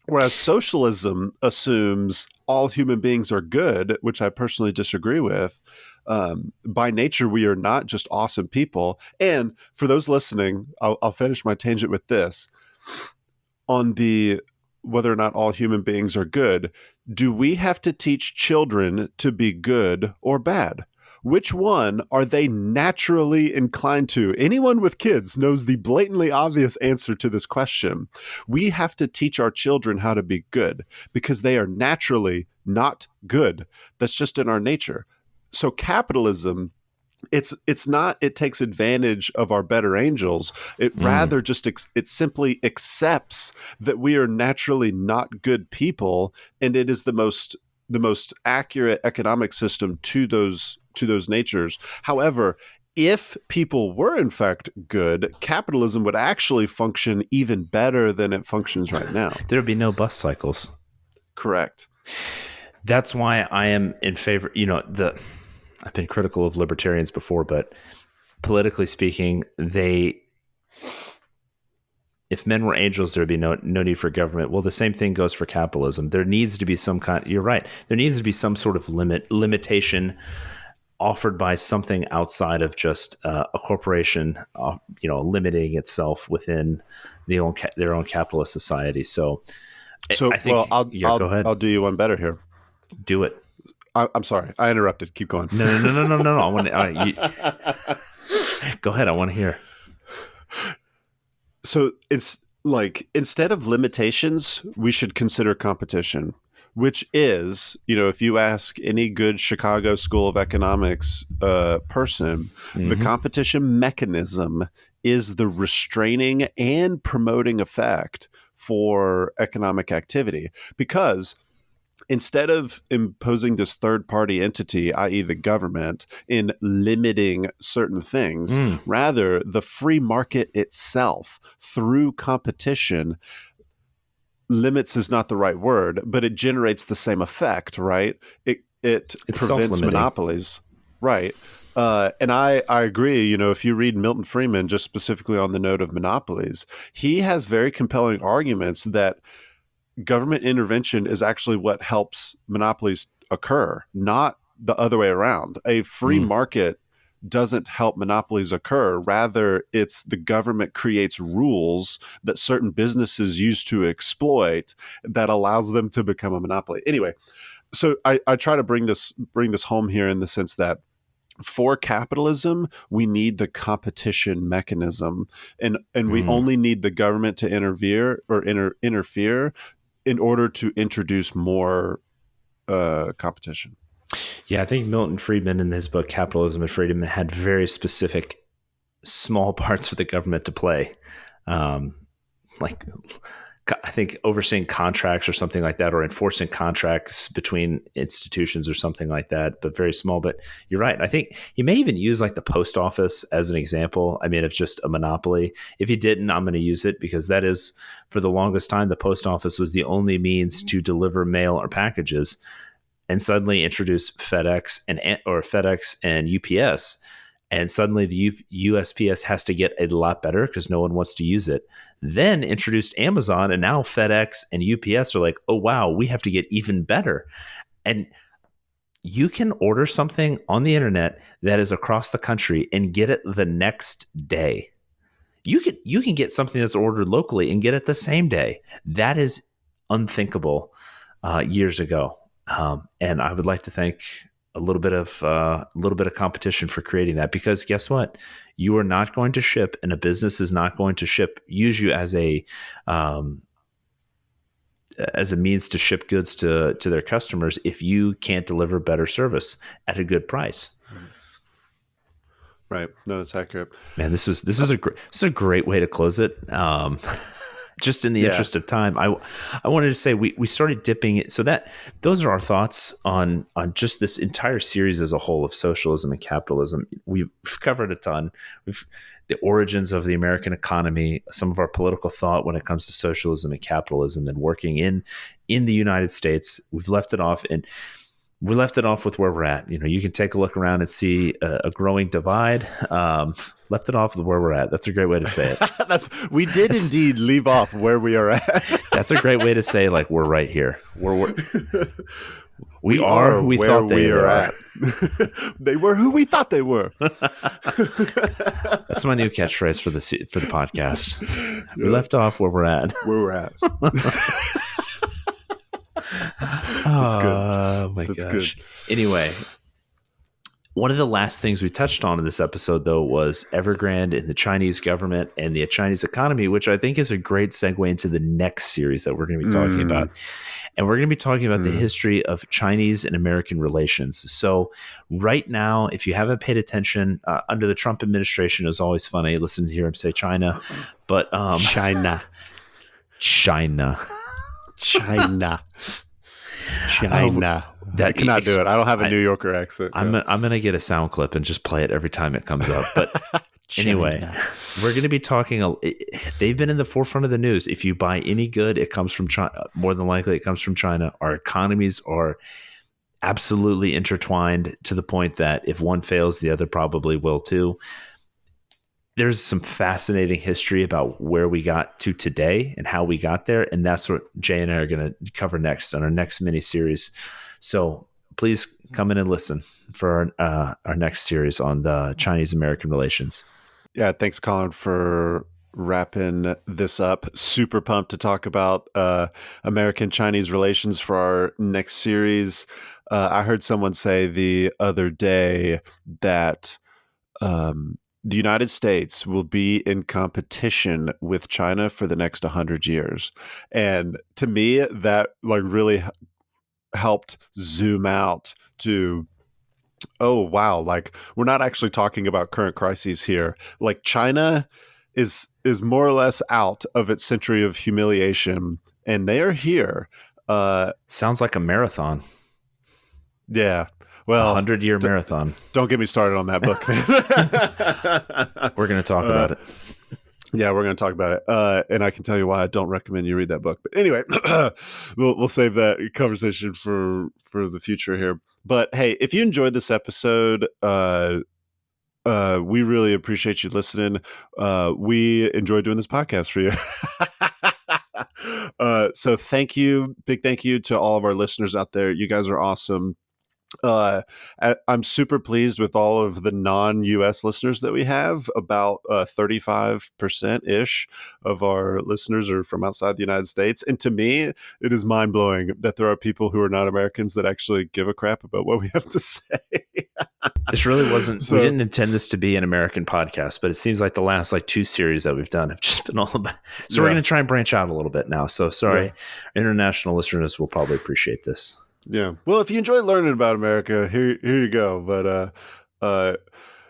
Whereas socialism assumes all human beings are good, which I personally disagree with. By nature, we are not just awesome people. And for those listening, I'll finish my tangent with this. On the whether or not all human beings are good, do we have to teach children to be good or bad? Which one are they naturally inclined to? Anyone with kids knows the blatantly obvious answer to this question. We have to teach our children how to be good because they are naturally not good. That's just in our nature. So capitalism, it's not, it takes advantage of our better angels. It rather just, it simply accepts that we are naturally not good people. And it is the most accurate economic system to those natures. However, if people were in fact good, capitalism would actually function even better than it functions right now. There would be no bust cycles. Correct. That's why I am in favor, I've been critical of libertarians before, but politically speaking, if men were angels, there would be no need for government. Well, the same thing goes for capitalism. There needs to be some kind, you're right. There needs to be some sort of limitation offered by something outside of just a corporation, limiting itself within their own capitalist society. So I think, I'll go ahead. I'll do you one better here. Do it. I'm sorry, I interrupted. Keep going. No. I want to. Go ahead. I want to hear. So it's like, instead of limitations, we should consider competition, which is, if you ask any good Chicago School of Economics person, the competition mechanism is the restraining and promoting effect for economic activity. Because instead of imposing this third-party entity, i.e. the government, in limiting certain things, rather the free market itself, through competition, limits is not the right word, but it generates the same effect, right? It prevents monopolies. Right. And I agree, if you read Milton Friedman, just specifically on the note of monopolies, he has very compelling arguments that government intervention is actually what helps monopolies occur, not the other way around. A free market doesn't help monopolies occur. Rather, it's the government creates rules that certain businesses use to exploit that allows them to become a monopoly. Anyway, so I try to bring this home here in the sense that for capitalism, we need the competition mechanism, and we only need the government to interfere in order to introduce more competition. Yeah, I think Milton Friedman in his book Capitalism and Freedom had very specific small parts for the government to play. Like I think overseeing contracts or something like that, or enforcing contracts between institutions or something like that, but very small. But you're right. I think he may even use like the post office as an example. I mean, it's just a monopoly. If he didn't, I'm going to use it because that is, for the longest time, the post office was the only means to deliver mail or packages. And suddenly introduce FedEx and UPS. And suddenly the USPS has to get a lot better because no one wants to use it. Then introduced Amazon, and now FedEx and UPS are like, oh, wow, we have to get even better. And you can order something on the internet that is across the country and get it the next day. You can get something that's ordered locally and get it the same day. That is unthinkable years ago. And I would like to thank a little bit of competition for creating that, because guess what? You are not going to ship, and a business is not going to use you as a means to ship goods to their customers if you can't deliver better service at a good price. Right. No, that's accurate. Man, this is a great way to close it. Just in the interest of time, I wanted to say we started dipping it. So those are our thoughts on just this entire series as a whole of socialism and capitalism. We've covered a ton. The origins of the American economy, some of our political thought when it comes to socialism and capitalism and working in the United States. We've left it off, and we left it off with where we're at. You can take a look around and see a growing divide. Left it off with where we're at. That's a great way to say it. We did indeed leave off where we are at. That's a great way to say, like, we're right here. We are who we thought they were at. They were who we thought they were. That's my new catchphrase for the podcast. We left off where we're at. Where we're at. That's good. Oh my gosh. Good. Anyway, one of the last things we touched on in this episode, though, was Evergrande and the Chinese government and the Chinese economy, which I think is a great segue into the next series that we're going to be talking about. And we're going to be talking about the history of Chinese and American relations. So right now, if you haven't paid attention, under the Trump administration, it was always funny. Listen to hear him say China. But China. I cannot do it. I don't have a New Yorker accent. I'm going to get a sound clip and just play it every time it comes up. But anyway, we're going to be talking. They've been in the forefront of the news. If you buy any good, it comes from China. More than likely, it comes from China. Our economies are absolutely intertwined to the point that if one fails, the other probably will too. There's some fascinating history about where we got to today and how we got there. And that's what Jay and I are going to cover next on our next mini-series. So please come in and listen for our next series on the Chinese-American relations. Yeah, thanks, Colin, for wrapping this up. Super pumped to talk about American-Chinese relations for our next series. I heard someone say the other day that the United States will be in competition with China for the next 100 years. And to me, that really helped zoom out to, oh, wow, we're not actually talking about current crises here. China is more or less out of its century of humiliation, and they are here. Sounds like a marathon. Yeah. Well, 100-year marathon. Don't get me started on that book, man. We're going to talk about it. Yeah, we're going to talk about it. And I can tell you why I don't recommend you read that book. But anyway, we'll save that conversation for the future here. But hey, if you enjoyed this episode, we really appreciate you listening. We enjoy doing this podcast for you. So thank you. Big thank you to all of our listeners out there. You guys are awesome. Uh, I'm super pleased with all of the non-US listeners that we have. About 35% ish of our listeners are from outside the United States. And to me, it is mind-blowing that there are people who are not Americans that actually give a crap about what we have to say. This really wasn't, we So, didn't intend this to be an American podcast, but it seems like the last like 2 series that we've done have just been all about. So we're yeah. going to try and branch out a little bit now. So sorry, Yeah. international listeners will probably appreciate this. Yeah. Well, if you enjoy learning about America, here you go. But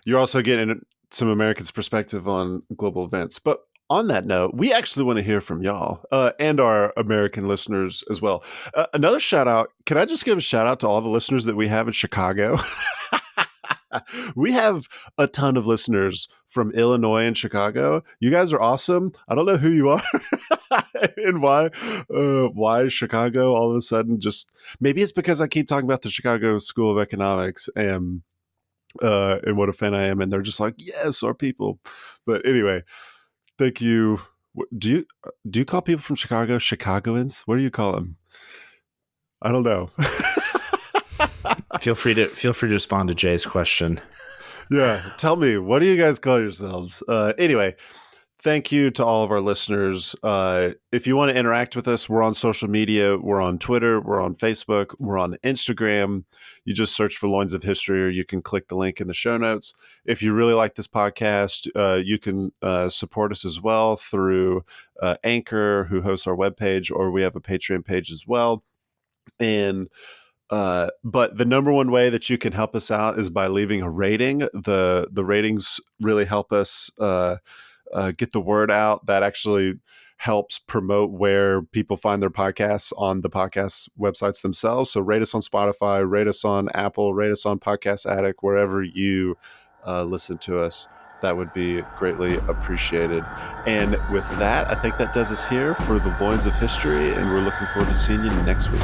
you're also getting some Americans' perspective on global events. But on that note, we actually want to hear from y'all and our American listeners as well. Another shout out. Can I just give a shout out to all the listeners that we have in Chicago? We have a ton of listeners from Illinois and Chicago. You guys are awesome. I don't know who you are and why Chicago all of a sudden just, maybe it's because I keep talking about the Chicago School of Economics and what a fan I am. And they're just like, yes, our people. But anyway, thank you. Do you call people from Chicago Chicagoans? What do you call them? I don't know. Feel free to respond to Jay's question. Yeah. Tell me, what do you guys call yourselves? Anyway, thank you to all of our listeners. If you want to interact with us, we're on social media. We're on Twitter. We're on Facebook. We're on Instagram. You just search for Loins of History, or you can click the link in the show notes. If you really like this podcast, you can support us as well through Anchor, who hosts our webpage, or we have a Patreon page as well. And but the number one way that you can help us out is by leaving a rating. The ratings really help us get the word out. That actually helps promote where people find their podcasts on the podcast websites themselves. So rate us on Spotify, rate us on Apple, rate us on Podcast Addict, wherever you listen to us. That would be greatly appreciated. And with that, I think that does us here for the Loins of History, and we're looking forward to seeing you next week.